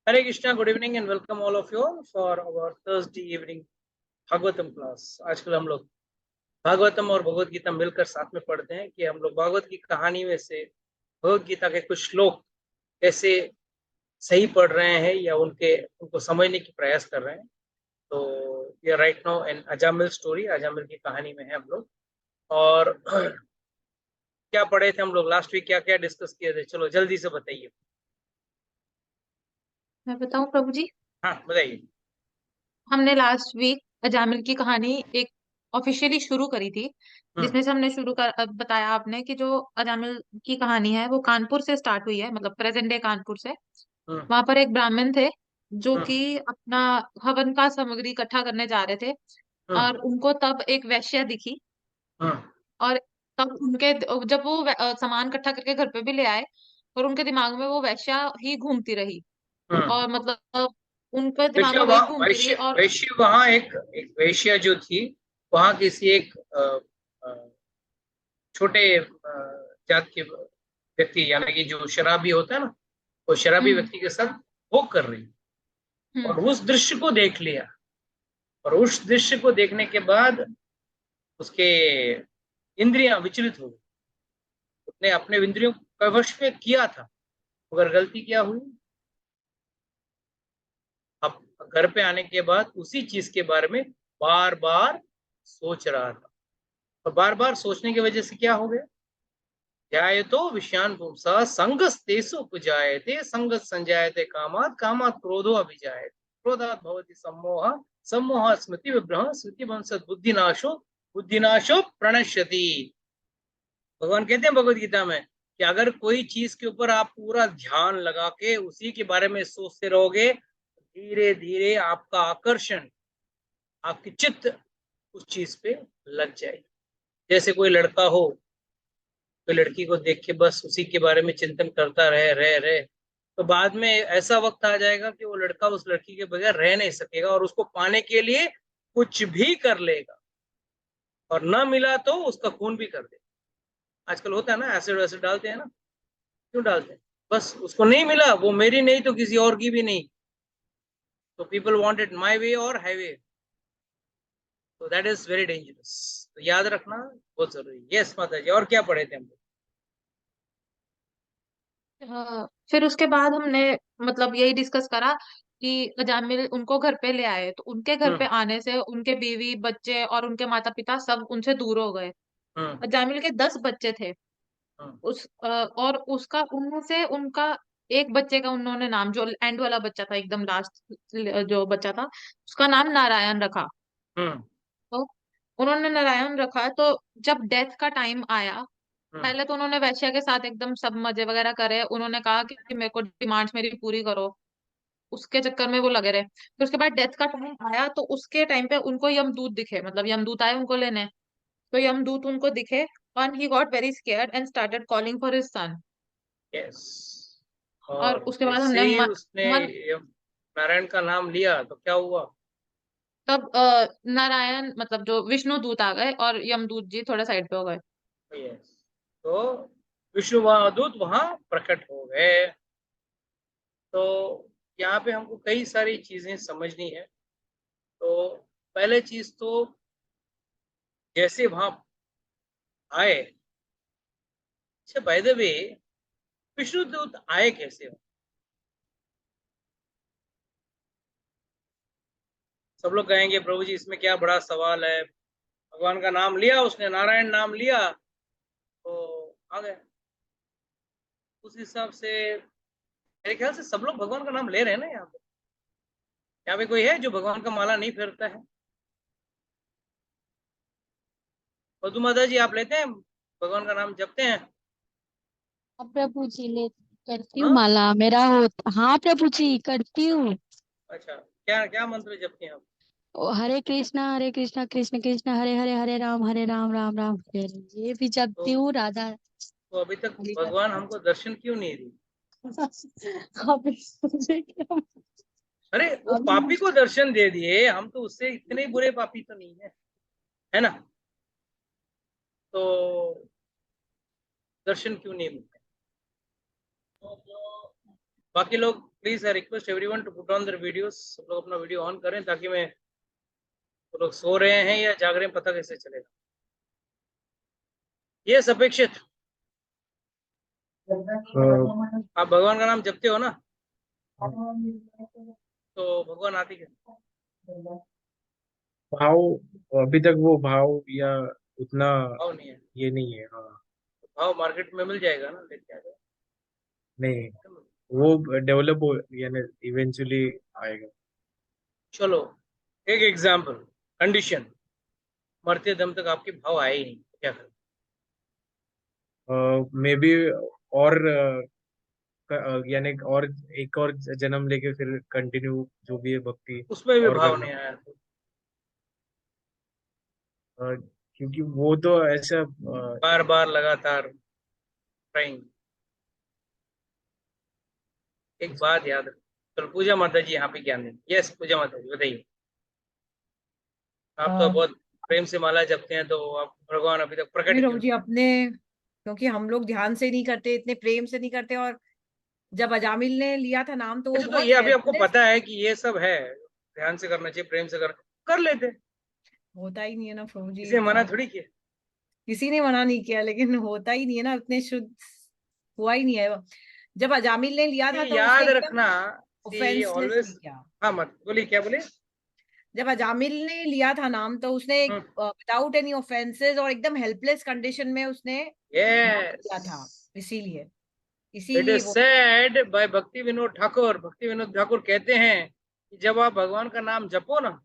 Hare Krishna, good evening and welcome all of you for our Thursday evening Bhagavatam class. आजकल हम लोग भागवतम और भगवत गीता मिलकर साथ में पढ़ते हैं कि हम लोग भागवत की कहानी में से भगवत गीता के कुछ श्लोक कैसे सही पढ़ रहे हैं या उनको समझने की प्रयास कर रहे हैं। तो ये right now an Ajamil story, Ajamil की कहानी में है हम लोग। और क्या पढ़े थे हम लोग लास्ट वीक, क्या क्या डिस्कस किए थे? चलो जल्दी से बताइए। मैं बताऊं प्रभु जी। हाँ बताइए। हमने लास्ट वीक अजामिल की कहानी एक ऑफिशियली शुरू करी थी, जिसमें से हमने बताया आपने कि जो अजामिल की कहानी है वो कानपुर से स्टार्ट हुई है, मतलब प्रेजेंट डे कानपुर से। हम्म वहां पर एक ब्राह्मण थे जो हम्म कि अपना हवन का सामग्री इकट्ठा करने जा रहे थे, हम्म और उनको तब एक वैश्या दिखी। हम्म और तब उनके जब वो सामान इकट्ठा करके घर पे भी ले आए, और उनके दिमाग में वो वैश्या ही घूमती रही। हम्म। और मतलब उनके दिमाग वैश्य में वही वहाँ घूमती रही। वैश्य और वैश्य वहाँ एक एक वैश्य जो थी, वहाँ किसी एक छोटे जात के व्यक्ति, यानी कि जो शराबी होता है ना, वो शराबी हम्म व्यक्ति के साथ भोग कर रही, हम्म और उस दृश्य को देख लिया। और उस दृश्य को देखने के बाद उसके इंद्रियां विचलित हो गई। उसने अपने इंद्रियों को वश में किया था, मगर गलती क्या हुई, अब घर पे आने के बाद उसी चीज के बारे में बार बार सोच रहा था। और बार बार सोचने की वजह से क्या हो गया, ध्यायतो विषयान पुंसः संगस्तेषु उपजायते, संगः संजायते कामात्, कामात् क्रोधो अभिजायते, क्रोधात् भवति सम्मोहः, सम्मोहः स्मृति विभ्रमः, स्मृति भ्रंशात् बुद्धिनाशो, बुद्धिनाशो प्रणश्यति। भगवान कहते हैं भगवत गीता में कि अगर कोई चीज के ऊपर आप पूरा ध्यान लगा के उसी के बारे में सोचते रहोगे, धीरे धीरे आपका आकर्षण, आपकी चित्त उस चीज पे लग जाएगी। जैसे कोई लड़का हो, तो लड़की को देख के बस उसी के बारे में चिंतन करता रहे, तो बाद में ऐसा वक्त आ जाएगा कि वो लड़का उस लड़की के बगैर रह नहीं सकेगा, और उसको पाने के लिए कुछ भी कर लेगा, और ना मिला तो उसका खून भी कर देगा। आजकल होता है ना, एसिड वैसिड डालते हैं ना, क्यों डालते हैं? बस उसको नहीं मिला, वो मेरी नहीं तो किसी और की भी नहीं, तो people want it my way और हाईवे। तो दैट इज वेरी डेंजरस। तो याद रखना बहुत जरूरी। यस माता जी, और क्या पढ़े थे हम लोग? फिर उसके बाद हमने मतलब यही डिस्कस करा कि अजामिल उनको घर पे ले आए, तो उनके घर पे हम्म आने से उनके बीवी बच्चे और उनके माता पिता सब उनसे दूर हो गए। हम्म अजामिल के 10 बच्चे थे। हम्म और उसका उनमें से उनका एक बच्चे का उन्होंने नाम, जो एंड वाला बच्चा था, एकदम लास्ट जो बच्चा था, उसका नाम नारायण रखा। हम्म तो उन्होंने नारायण रखा। तो जब डेथ का टाइम आया, हम्म पहले तो उन्होंने वैश्या के साथ एकदम सब मजे वगैरह करे। उन्होंने कहा कि मेरे को डिमांड्स मेरी पूरी करो, उसके चक्कर में वो लगे रहे। फिर उसके बाद डेथ का टाइम आया, तो उसके टाइम पे उनको यमदूत दिखे, मतलब यमदूत आए उनको लेने। तो यमदूत उनको दिखे, and he got very scared and started calling for his son। Yes. और और उसके बाद जैसे हमने ही उसने मन नारायण का नाम लिया तो क्या हुआ? तब नारायण मतलब जो विष्णु दूत आ गए, और यमदूत जी थोड़े साइड पे हो गए। यस। तो विष्णु महादूत वहां प्रकट हो गए। तो यहाँ पे हमको कई सारी चीजें समझनी है। तो पहले चीज तो, जैसे वहां आए, अच्छा बाय द वे, विष्णु दूत आए कैसे हो? सब लोग कहेंगे प्रभु जी इसमें क्या बड़ा सवाल है, भगवान का नाम लिया उसने, नारायण नाम लिया तो आ गए। उस हिसाब से मेरे ख्याल से सब लोग भगवान का नाम ले रहे हैं ना यहाँ पे। यहाँ पे कोई है जो भगवान का माला नहीं फेरता है? मधु माता जी, आप लेते हैं, भगवान का नाम जपते हैं? हाँ प्रभु जी, ले करती हूँ हाँ। माला मेरा हो। हाँ प्रभु जी, करती हूँ। अच्छा, क्या क्या मंत्र जपते हैं आप? हरे कृष्णा कृष्ण कृष्ण हरे हरे, हरे राम राम राम हरे हरे, ये भी तो जपती हूँ राधा। तो अभी तक अभी भगवान करती हमको दर्शन क्यों नहीं दी? हूँ। अभी मुझे क्या- अरे वो अभी पापी को दर्शन दे दिए, हम तो उससे इतने बुरे पापी तो नहीं है ना? तो दर्शन क्यों नहीं मिलते? बाकी लोग please I request everyone to put on their videos. सब लोग अपना वीडियो ऑन करें ताकि मैं, वो लोग सो रहे हैं या जाग रहे हैं पता कैसे चलेगा। ये अपेक्षित, आप भगवान का नाम जपते हो ना, तो भगवान आते क्या? भाव, अभी तक वो भाव या उतना भाव नहीं है। ये नहीं है। हाँ, भाव मार्केट में मिल जाएगा ना, लेके आ जाओ। नहीं, वो डेवलप हो यानी इवेंचुअली आएगा। चलो एक एग्जाम्पल, कंडीशन, मरते दम तक आपके भाव आए ही नहीं, क्या करें? मे बी, और यानी और एक और जन्म लेके फिर कंटिन्यू जो भी है भक्ति उसमें भी और भाव करना। नहीं आया तो क्योंकि वो तो ऐसा बार बार लगातार ट्राइंग। एक बात याद रखो। चलो पूजा माता जी यहाँ पे ज्ञान देंगे। यस पूजा माता जी बताइए। आप तो बहुत प्रेम से माला जपते हैं, तो आप भगवान अभी तक प्रकट नहीं क्यों प्रभु नहीं? जी, अपने क्योंकि हम लोग ध्यान से नहीं करते, इतने प्रेम से नहीं करते। और जब अजामिल ने लिया था नाम तो वो अच्छा, तो बहुत ये अभी आपको हेल्पलेस। पता है कि ये सब है, ध्यान से करना चाहिए, प्रेम से कर लेते, होता ही नहीं है ना प्रभु जी इसे मना थोड़ी किया। किसी ने मना नहीं किया, लेकिन होता ही नहीं है ना, उतने शुद्ध हुआ ही नहीं है। जब अजामिल ने लिया था ये तो उसने याद एकदम रखना, सी ऑफेंसलेसली ऑलवेज। किया। हाँ मत बोलिए, क्या बोले? जब अजामिल ने लिया था नाम तो उसने विदाउट एनी ऑफेंसेस और एकदम हेल्पलेस कंडीशन में उसने नाम लिया था। यस, इसीलिए इट इसीलिए इज वो सेड बाय भक्ति विनोद ठाकुर। भक्ति विनोद ठाकुर कहते हैं कि जब आप भगवान का नाम जपो ना,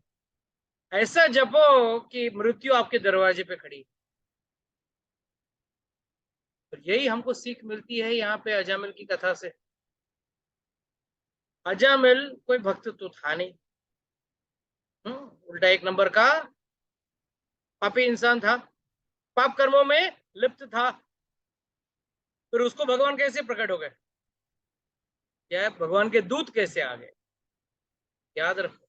ऐसा जपो कि मृत्यु आपके दरवाजे पे खड़ी। तो यही हमको सीख मिलती है यहाँ पे अजामिल की कथा से। अजामिल कोई भक्त तो था नहीं, उल्टा एक नंबर का पापी इंसान था, पाप कर्मों में लिप्त था। फिर उसको भगवान कैसे प्रकट हो गए, क्या भगवान के दूत कैसे आ गए? याद रखो,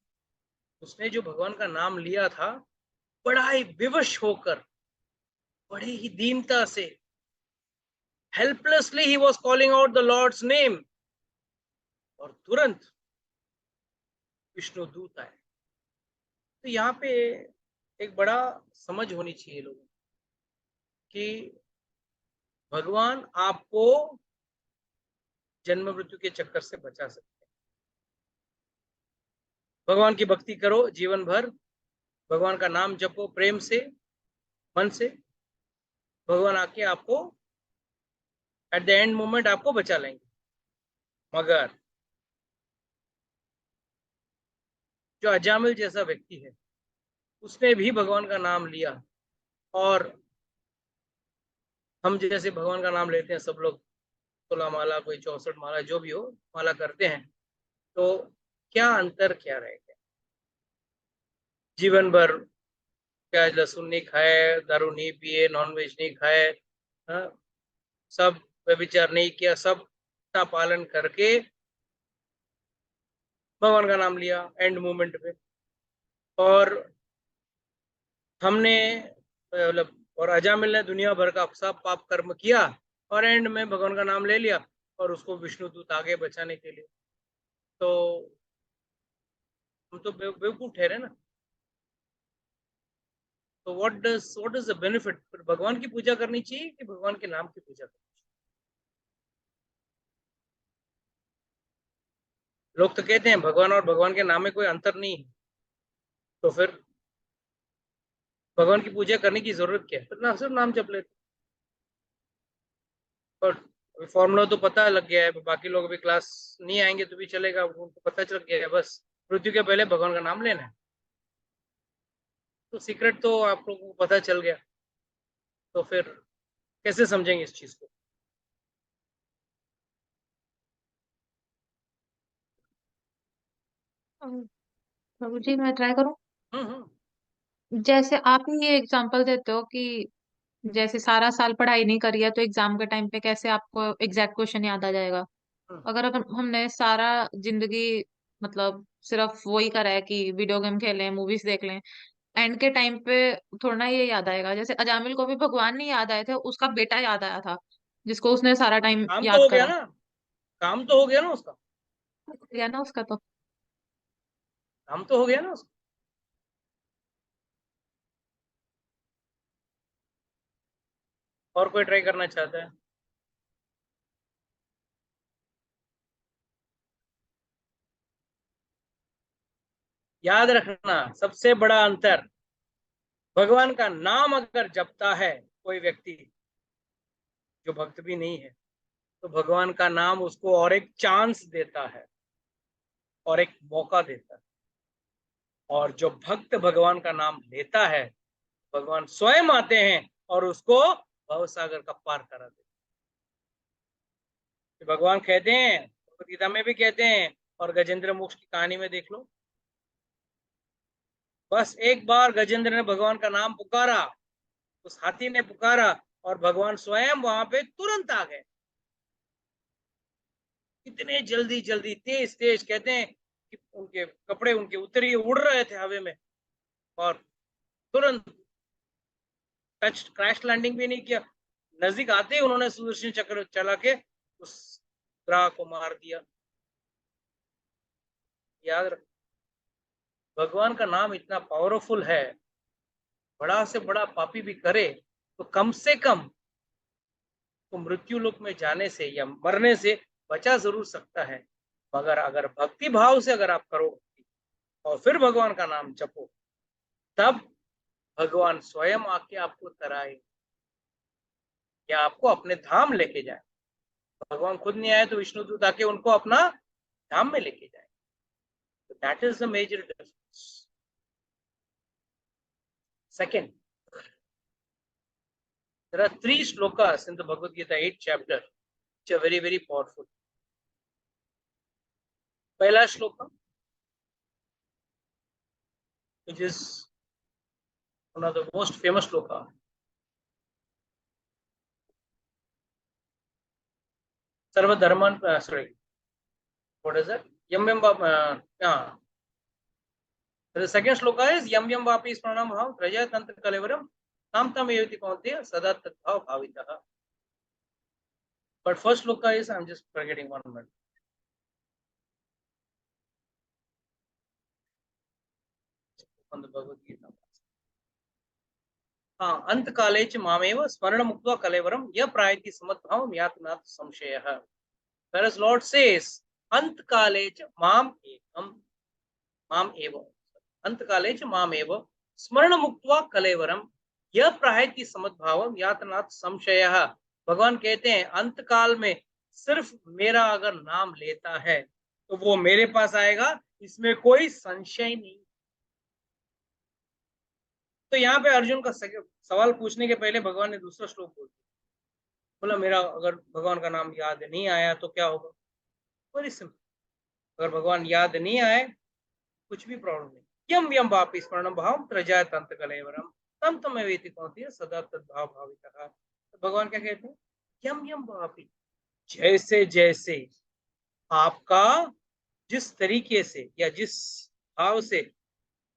उसने जो भगवान का नाम लिया था, बड़ा ही विवश होकर, बड़े ही दीनता से, helplessly he was calling out the lord's name, और तुरंत विष्णु दूत आए। तो यहाँ पे एक बड़ा समझ होनी चाहिए लोगों कि भगवान आपको जन्म मृत्यु के चक्कर से बचा सकते हैं। भगवान की भक्ति करो जीवन भर, भगवान का नाम जपो प्रेम से, मन से, भगवान आके आपको एट द एंड मोमेंट आपको बचा लेंगे। मगर जो अजामिल जैसा व्यक्ति है, उसने भी भगवान का नाम लिया, और हम जैसे भगवान का नाम लेते हैं सब लोग, 16 माला, कोई 64 माला, जो भी हो माला करते हैं, तो क्या अंतर क्या रहेगा? जीवन भर प्याज लहसुन नहीं खाए, दारू नहीं पिए, नॉनवेज नहीं खाए, हाँ, सब व्यभिचार नहीं किया, सब का पालन करके भगवान का नाम लिया एंड मोमेंट पे, और हमने मतलब, और अजामिल ने दुनिया भर का सब पाप कर्म किया, और एंड में भगवान का नाम ले लिया, और उसको विष्णु दूत आगे बचाने के लिए। तो हम तो बेवकूफ ठहरे ना। तो व्हाट इज द बेनिफिट? फिर भगवान की पूजा करनी चाहिए कि भगवान के नाम की पूजा करनी चाहिए? लोग तो कहते हैं भगवान और भगवान के नाम में कोई अंतर नहीं है, तो फिर भगवान की पूजा करने की जरूरत क्या है? फिर ना सिर्फ नाम जप लेते। और फॉर्मूला तो पता लग गया है, बाकी लोग अभी क्लास नहीं आएंगे तो भी चलेगा, उनको पता चल गया है, बस मृत्यु के पहले भगवान का नाम लेना है। तो सीक्रेट तो आप लोगों को पता चल गया, तो फिर कैसे समझेंगे इस चीज को? प्रभु जी मैं ट्राई करूं। हम्म। जैसे आप ही ये एग्जांपल देते हो कि जैसे सारा साल पढ़ाई नहीं करी है तो एग्जाम के टाइम पे कैसे आपको एग्जैक्ट क्वेश्चन याद आ जाएगा। हम्म। अगर हमने सारा जिंदगी मतलब सिर्फ वही करा है कि वीडियो गेम खेलें मूवीज देख लें, एंड के टाइम पे थोड़ा ना ये याद आएगा। जैसे अजामिल को भी भगवान नहीं याद आए थे, उसका बेटा याद आया था जिसको उसने सारा टाइम काम तो याद हो गया करा। ना, काम तो हो गया ना उसका। गया ना उसका तो। नाम तो हो गया ना उसका। और कोई ट्राई करना चाहता है? याद रखना सबसे बड़ा अंतर, भगवान का नाम अगर जपता है कोई व्यक्ति जो भक्त भी नहीं है, तो भगवान का नाम उसको और एक चांस देता है और एक मौका देता है। और जो भक्त भगवान का नाम लेता है, भगवान स्वयं आते हैं और उसको भवसागर का पार करा देते हैं। भगवान कहते हैं, भगवद गीता में भी कहते हैं, और गजेंद्र मोक्ष की कहानी में देख लो, बस एक बार गजेंद्र ने भगवान का नाम पुकारा, उस हाथी ने पुकारा, और भगवान स्वयं वहां पे तुरंत आ गए। इतने जल्दी जल्दी, तेज तेज, कहते हैं कि उनके कपड़े उनके उतरे उड़ रहे थे हवा में, और तुरंत टच, क्रैश लैंडिंग भी नहीं किया। नजदीक आते ही उन्होंने सुदर्शन चक्र चला के उस ग्रह को मार दिया। याद रख, भगवान का नाम इतना पावरफुल है, बड़ा से बड़ा पापी भी करे तो कम से कम तो मृत्यु लोक में जाने से या मरने से बचा जरूर सकता है। मगर अगर भक्ति भाव से अगर आप करो और फिर भगवान का नाम जपो, तब भगवान स्वयं आके आपको तराए या आपको अपने धाम लेके जाए। भगवान खुद नहीं आए तो विष्णुदूत आके उनको अपना धाम में लेके जाए। That is the major difference. Second, there are 3 shlokas in the Bhagavad Gita 8th chapter which are very very powerful. पहला श्लोक, which is one of the most famous shloka, सर्व धर्मान, sorry, what is that, yam yam the second shloka is yam yam vapi smaranam bhavam prajaya tantra kalevaram tam tam evati kaunteya sada tatbhav bhavitah. But first shloka is, I'm just forgetting one minute. On the Bhagavad Gita. अंत काले च मामेव स्मरण मुक्त्वा कलेवरम यह प्रायति समद्भावम यातनात् संशयः. Whereas Lord says अंत काले च माम एकम, माम एव, अंत काले च माम एव स्मरण मुक्त्वा कलेवरम यह प्रायति समद्भावम यातनात् संशयः. भगवान कहते हैं अंत काल में सिर्फ मेरा अगर नाम लेता है तो वो मेरे पास आएगा, इसमें कोई संशय नहीं। तो यहाँ पे अर्जुन का सवाल पूछने के पहले भगवान ने दूसरा श्लोक बोल दिया, बोला मेरा अगर भगवान का नाम याद नहीं आया तो क्या होगा। वेरी सिंपल, अगर भगवान याद नहीं आए कुछ भी प्रॉब्लम नहीं। यम यम वापि स्मरणम भावम प्रजा तंत्र कलेवरम तम तम वेति कौंतेय सदा तद्भाव भावितः. तो भगवान क्या कहते हैं, यम यम वापि, जैसे जैसे आपका जिस तरीके से या जिस भाव से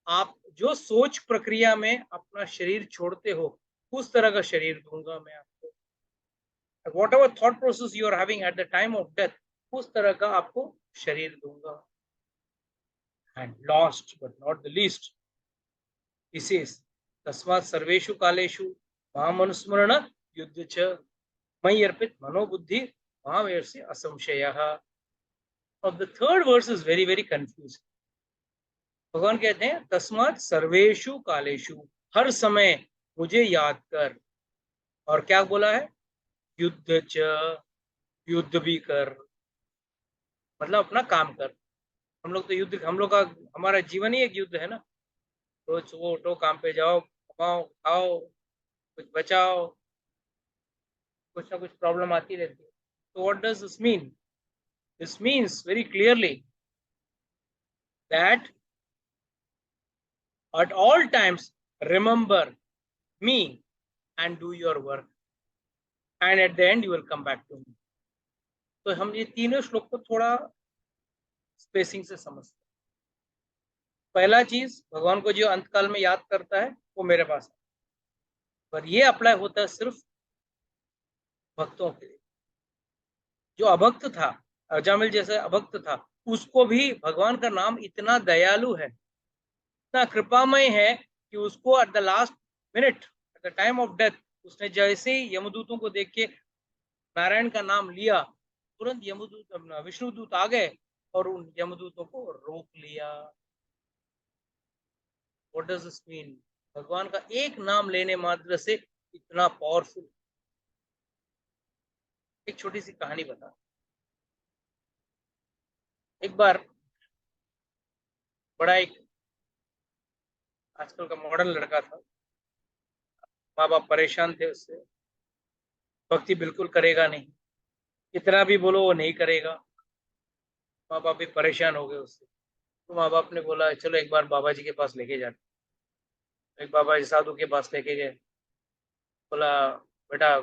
आप जो सोच प्रक्रिया में अपना शरीर छोड़ते हो, उस तरह का शरीर दूंगा मैं आपको। Whatever thought process you are having at the time of death, उस तरह का आपको शरीर दूंगा। And last but not the least, he says, तस्मात् सर्वेषु कालेषु माम् अनुस्मरण युद्ध च मयि अर्पित मनोबुद्धि मामेवसि असंशयः. Now the third verse is very very confusing. भगवान कहते हैं तस्मात् सर्वेषु कालेषु, हर समय मुझे याद कर, और क्या बोला है, युद्ध च, युद्ध भी कर, मतलब अपना काम कर। हम लोग तो युद्ध, हम लोग का हमारा जीवन ही एक युद्ध है ना। रोज वो उठो, काम पे जाओ, कमाओ, खाओ, कुछ बचाओ, कुछ ना कुछ प्रॉब्लम आती रहती है। तो what does this mean? This means very clearly that at all times remember me and do your work, and at the end you will come back to me. तो हम ये तीनों श्लोक को थोड़ा स्पेसिंग से समझते हैं। पहला चीज, भगवान को जो अंतकाल में याद करता है वो मेरे पास है, पर ये अप्लाई होता है सिर्फ भक्तों के लिए। जो अभक्त था, अजामिल जैसे अभक्त था, उसको भी भगवान का नाम इतना दयालु है, इतना कृपामय है कि उसको at the last minute, at the time of death, उसने जैसे ही यमदूतों को देख के नारायण का नाम लिया, तुरंत यमदूत विष्णुदूत आ गए और उन यमदूतों को रोक लिया। What does this mean? भगवान का एक नाम लेने मात्र से इतना पावरफुल। एक छोटी सी कहानी बता। एक बार बड़ा एक आजकल का मॉडर्न लड़का था, माँ बाप परेशान थे उससे, भक्ति बिल्कुल करेगा नहीं, कितना भी बोलो वो नहीं करेगा, माँ बाप भी परेशान हो गए उससे। तो माँ बाप ने बोला चलो एक बार बाबा जी के पास लेके जाते। एक बाबा जी साधु के पास लेके गए। बोला बेटा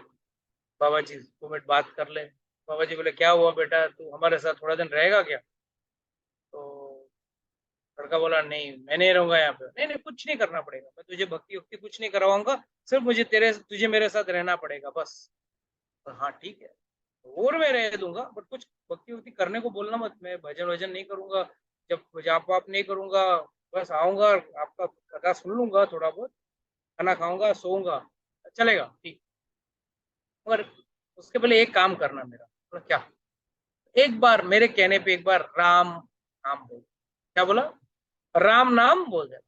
बाबा जी 2 मिनट बात कर ले। बाबा जी बोले क्या हुआ बेटा, तू हमारे साथ थोड़ा दिन रहेगा क्या? तो लड़का बोला नहीं मैं नहीं रहूंगा यहाँ पे। नहीं नहीं कुछ नहीं करना पड़ेगा, मैं तुझे भक्ति उक्ति कुछ नहीं करवाऊंगा, सिर्फ मुझे तुझे मेरे साथ रहना पड़ेगा बस। तो हाँ ठीक है, और मैं रह दूंगा, बट कुछ भक्ति उक्ति करने को बोलना मत, मैं भजन वजन नहीं करूंगा, जब जाप वाप नहीं करूंगा, बस आऊंगा आपका कथा सुन लूंगा, थोड़ा बहुत खाना खाऊंगा सोऊंगा, चलेगा ठीक। मगर उसके पहले एक काम करना मेरा। बोला क्या? एक बार मेरे कहने पे एक बार राम नाम बोल। क्या बोला? राम नाम बोल दे।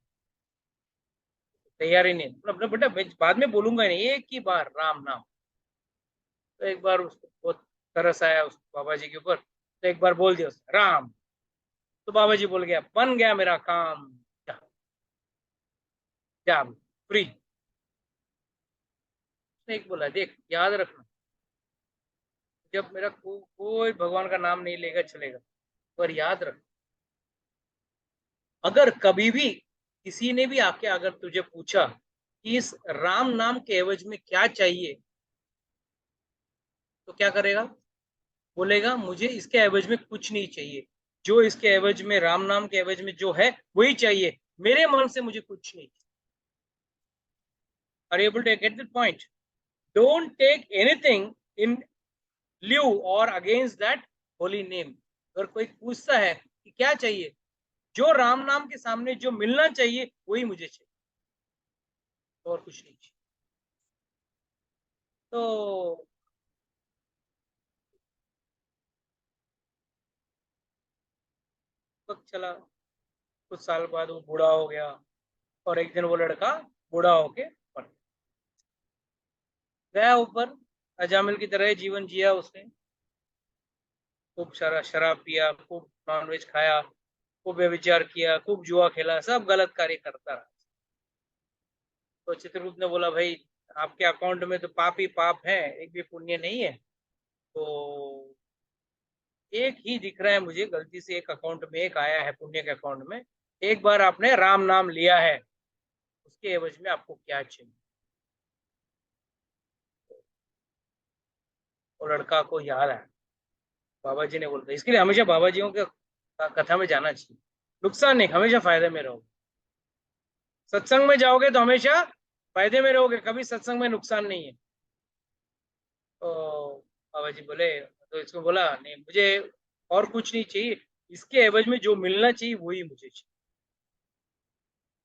तैयारी नहीं, मतलब बेटा बाद में बोलूंगा नहीं, एक ही बार राम नाम। तो एक बार उसको बहुत तरस आया उस बाबा जी के ऊपर, तो एक बार बोल दिया उसने राम। तो बाबा जी बोल गया बन गया मेरा काम, जा जा फ्री। उसने एक बोला देख याद रखना, जब मेरा कोई भगवान का नाम नहीं लेगा चलेगा, पर याद रख अगर कभी भी किसी ने भी आके अगर तुझे पूछा कि इस राम नाम के एवज में क्या चाहिए, तो क्या करेगा? बोलेगा मुझे इसके एवज में कुछ नहीं चाहिए, जो इसके एवज में राम नाम के एवज में जो है वही चाहिए, मेरे मन से मुझे कुछ नहीं। Are you able to get the point? Don't take anything in lieu or against that holy name. अगर कोई पूछता है कि क्या चाहिए, जो राम नाम के सामने जो मिलना चाहिए वही मुझे चाहिए, और कुछ नहीं चाहिए। तो वक्त चला, कुछ साल बाद वो बूढ़ा हो गया, और एक दिन वो लड़का बूढ़ा होके मर गया ऊपर। अजामिल की तरह जीवन जिया उसने, खूब सारा शराब पिया, खूब नॉनवेज खाया, खूब व्यभिचार किया, खूब जुआ खेला, सब गलत कार्य करता रहा। तो चित्रगुप्त ने बोला भाई आपके अकाउंट में तो पाप ही पाप है, एक भी पुण्य नहीं है। तो एक ही दिख रहा है मुझे, गलती से एक अकाउंट में एक आया है पुण्य के अकाउंट में, एक बार आपने राम नाम लिया है, उसके एवज में आपको क्या चाहिए? वो लड़का को याद आया, बाबा जी ने बोला इसके लिए हमेशा बाबा जियों के कथा में जाना चाहिए, नुकसान नहीं, हमेशा फायदे में रहोगे। सत्संग में जाओगे तो हमेशा फायदे में रहोगे, कभी सत्संग में नुकसान नहीं है। तो बाबा जी बोले, तो इसको बोला नहीं मुझे और कुछ नहीं चाहिए, इसके एवज में जो मिलना चाहिए वही मुझे चाहिए।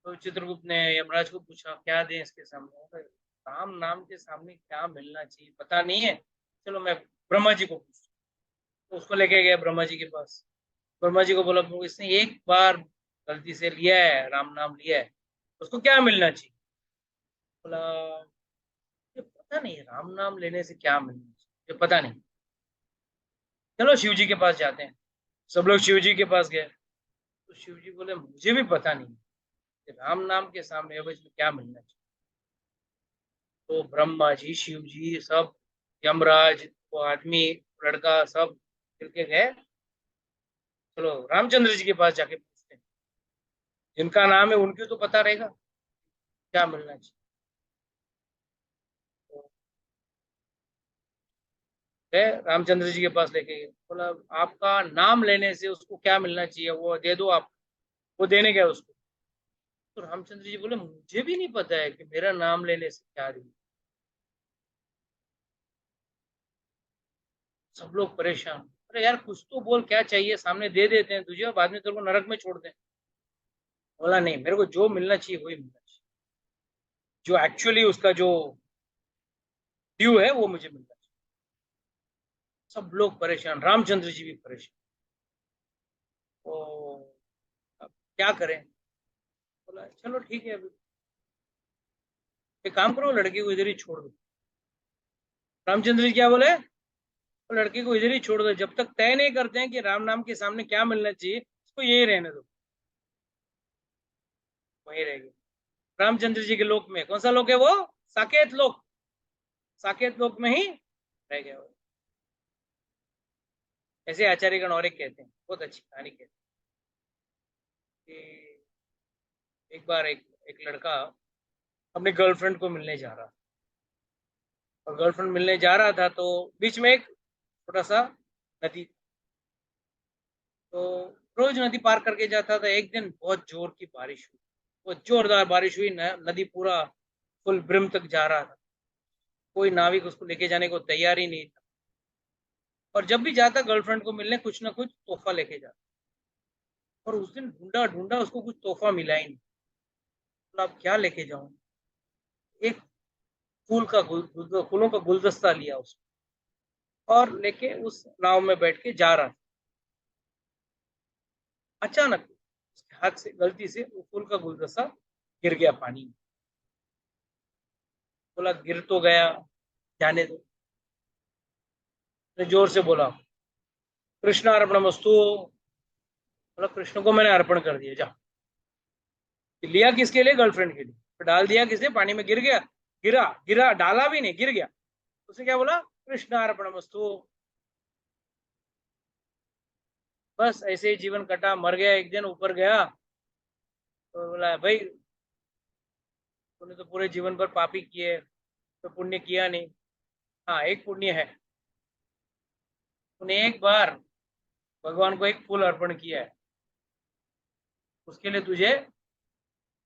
तो चित्रगुप्त ने यमराज को पूछा क्या दें इसके सामने? राम नाम के सामने क्या मिलना चाहिए पता नहीं है, चलो मैं ब्रह्मा जी को पूछता। तो उसको लेके गया ब्रह्मा जी के पास। ब्रह्मा जी को बोला इसने एक बार गलती से लिया है, राम नाम लिया है, उसको क्या मिलना चाहिए? बोला ये पता नहीं, राम नाम लेने से क्या मिलना चाहिए ये पता नहीं, चलो शिव जी के पास जाते हैं। सब लोग शिव जी के पास गए। तो शिव जी बोले मुझे भी पता नहीं कि राम नाम के सामने एवज में क्या मिलना चाहिए। तो ब्रह्मा जी शिव जी सब, यमराज, वो आदमी, लड़का, सब मिलके गए, चलो रामचंद्र जी के पास जाके पूछते हैं, जिनका नाम है उनकी तो पता रहेगा क्या मिलना चाहिए। तो गए रामचंद्र जी के पास लेके गए, बोला आपका नाम लेने से उसको क्या मिलना चाहिए वो दे दो आप। वो देने गए उसको। तो रामचंद्र जी बोले मुझे भी नहीं पता है कि मेरा नाम लेने से क्या दे। सब लोग परेशान, अरे यार कुछ तो बोल, क्या चाहिए, सामने दे देते हैं तुझे और बाद में तेरे को नरक में छोड़ दें। बोला नहीं, मेरे को जो मिलना चाहिए वही मिलना चाहिए, जो एक्चुअली उसका जो ड्यू है वो मुझे मिलना चाहिए। सब लोग परेशान, रामचंद्र जी भी परेशान। तो अब क्या करें? बोला चलो ठीक है, अभी एक काम करो, लड़के को इधर ही छोड़ दो। रामचंद्र जी क्या बोले? तो लड़के को इधर ही छोड़ दो, जब तक तय नहीं करते हैं कि राम नाम के सामने क्या मिलना चाहिए, उसको यही रहने दो, वही रहेगी। रामचंद्र जी के लोक में, कौन सा लोक है वो? साकेत लोक। साकेत लोक में ही रह गया वो। ऐसे आचार्यगण और एक कहते हैं, बहुत अच्छी कहानी कहते हैं कि एक बार एक लड़का अपने गर्लफ्रेंड को मिलने जा रहा था, और गर्लफ्रेंड मिलने जा रहा था तो बीच में एक छोटा सा नदी, तो रोज नदी पार करके जाता था। एक दिन बहुत जोर की बारिश हुई, बहुत जोरदार बारिश हुई, नदी पूरा फुल ब्रिम तक जा रहा था। कोई नाविक उसको लेके जाने को तैयार ही नहीं था, और जब भी जाता गर्लफ्रेंड को मिलने कुछ ना कुछ तोहफा लेके जाता। और उस दिन ढूंढा ढूंढा, उसको कुछ तोहफा मिला ही नहीं। तो अब क्या लेके जाऊं? एक फूलों का गुलदस्ता लिया उसको और लेके उस नाव में बैठ के जा रहा था। अचानक उसके हाथ से गलती से वो फूल का गुलदस्ता गिर गया पानी में। बोला गिर तो गया, जाने दो। जोर से बोला कृष्ण अर्पणमस्तु। बोला कृष्ण को मैंने अर्पण कर दिया, जा। लिया किसके लिए? गर्लफ्रेंड के लिए। तो डाल दिया किसने? पानी में गिर गया, गिरा गिरा, डाला भी नहीं, गिर गया। उसे क्या बोला? कृष्ण अर्पणमस्तु। बस ऐसे ही जीवन कटा, मर गया। एक दिन ऊपर गया तो बोला भाई तूने तो पूरे जीवन भर पापी किए, तो पुण्य किया नहीं। हाँ एक पुण्य है, तूने एक बार भगवान को एक फूल अर्पण किया है, उसके लिए तुझे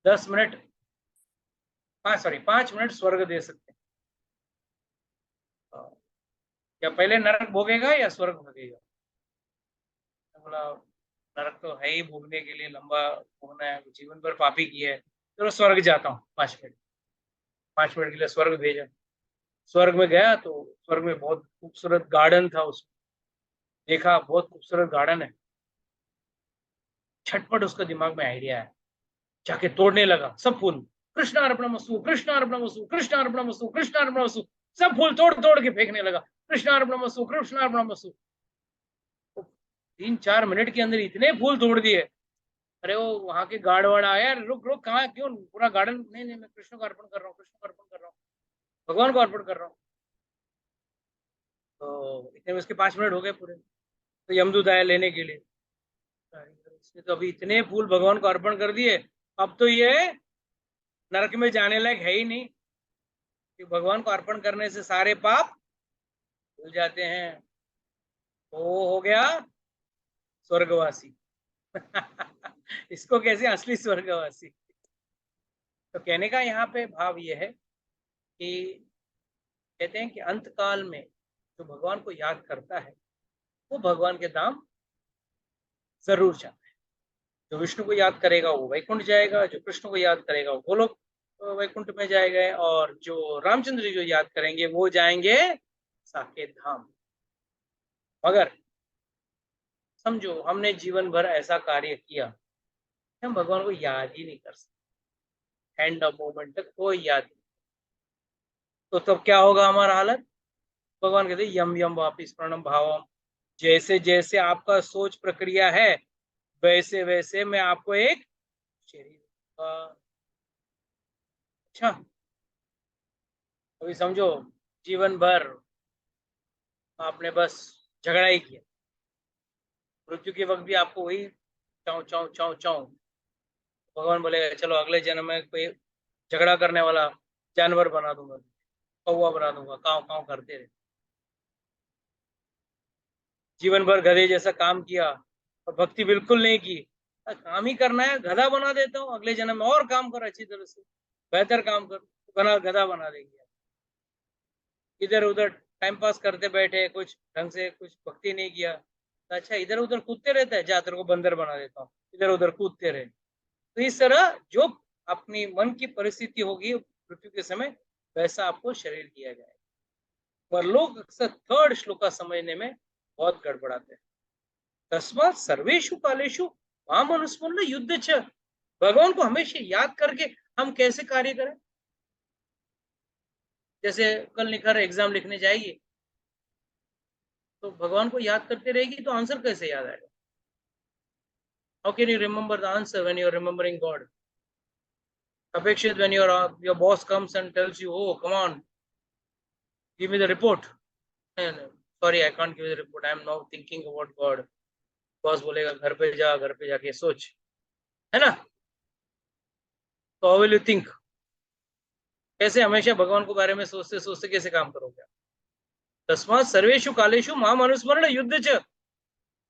10 मिनट, 5 मिनट स्वर्ग दे सकते हैं। या पहले नरक भोगेगा या स्वर्ग भोगेगा? बोला नरक तो है ही भोगने के लिए, लंबा भोगना है, जीवन भर पापी किया है, चलो स्वर्ग जाता हूँ 5 मिनट। 5 मिनट के लिए स्वर्ग भेजा। स्वर्ग में गया तो स्वर्ग में बहुत खूबसूरत गार्डन था, उसमें देखा बहुत खूबसूरत गार्डन है। छटपट उसका दिमाग में आइडिया है, जाके तोड़ने लगा सब फूल। कृष्ण अर्पणमस्तु, कृष्ण अर्पणमस्तु, कृष्ण अर्पणमस्तु, कृष्ण अर्पणमस्तु। सब फूल तोड़ तोड़ के फेंकने लगा, कृष्ण अर्पणमस्तु, कृष्ण अर्पणमस्तु। 3-4 मिनट के अंदर इतने फूल तोड़ दिए। अरे वो वहां के गार्ड वार्ड आया, रुक रुक, कहाँ, क्यों पूरा गार्डन? नहीं नहीं, मैं कृष्ण को अर्पण कर रहा हूँ, कृष्ण को अर्पण कर रहा हूँ, भगवान को अर्पण कर रहा हूँ। तो इतने में उसके 5 मिनट हो गए पूरे। तो यमदूत आया लेने के लिए। इसने तो अभी इतने फूल भगवान को अर्पण कर दिए, अब तो ये नरक में जाने लायक है ही नहीं, कि भगवान को अर्पण करने से सारे पाप धुल जाते हैं। तो वो हो गया स्वर्गवासी। इसको कैसे असली स्वर्गवासी? तो कहने का यहाँ पे भाव ये है कि कहते हैं कि अंत काल में जो भगवान को याद करता है वो भगवान के धाम जरूर जाता है। जो विष्णु को याद करेगा वो वैकुंठ जाएगा, जो कृष्ण को याद करेगा वो गोलोक वैकुंठ में जाएगा, और जो रामचंद्र जी जो याद करेंगे वो जाएंगे साकेत धाम। मगर समझो हमने जीवन भर ऐसा कार्य किया, हम भगवान को याद ही नहीं कर सकते, एंड ऑफ मोमेंट तक कोई याद नहीं। तो तब क्या होगा हमारा हालत? भगवान कहते यम यम वापिस प्रणम भावम। जैसे जैसे आपका सोच प्रक्रिया है वैसे वैसे मैं आपको एक शरीर दूंगा। अच्छा, अभी समझो जीवन भर आपने बस झगड़ा ही किया, मृत्यु के वक्त भी आपको वही चाऊ चाऊ चाऊ चाऊ। भगवान बोलेगा चलो अगले जन्म में कोई झगड़ा करने वाला जानवर बना दूंगा, कौवा बना दूंगा, काव काव करते रहे। जीवन भर गधे जैसा काम किया और भक्ति बिल्कुल नहीं की, काम ही करना है, गधा बना देता हूँ, अगले जन्म में और काम कर, अच्छी तरह से बेहतर काम कर, बना गधा बना देंगे। इधर उधर टाइम पास करते बैठे, कुछ ढंग से कुछ भक्ति नहीं किया, अच्छा इधर उधर कूदते रहता है, जा तेरे को बंदर बना देता हूँ, इधर उधर कूदते रहे। तो इस तरह जो अपनी मन की परिस्थिति होगी मृत्यु के समय, वैसा आपको शरीर दिया जाएगा। पर लोग अक्सर थर्ड श्लोका समझने में बहुत गड़बड़ाते हैं। तस्मात् सर्वेषु कालेषु माम अनुस्मरण युद्ध च। भगवान को हमेशा याद करके हम कैसे कार्य करें? जैसे कल निखर एग्जाम लिखने जाएगी तो भगवान को याद करते रहेगी तो आंसर कैसे याद आएगा? How can you remember the answer when you are remembering God? अपेक्षित when your boss comes and tells you, oh come on, give me the report. Sorry, I can't give you the report, I am now thinking about God. Boss बोलेगा घर पे जाके सोच, है ना? तो how will you think? कैसे हमेशा भगवान के बारे में सोचते सोचते कैसे काम करोगे? तस्मात् सर्वेषु कालेषु माम अनुस्मरण युद्ध च।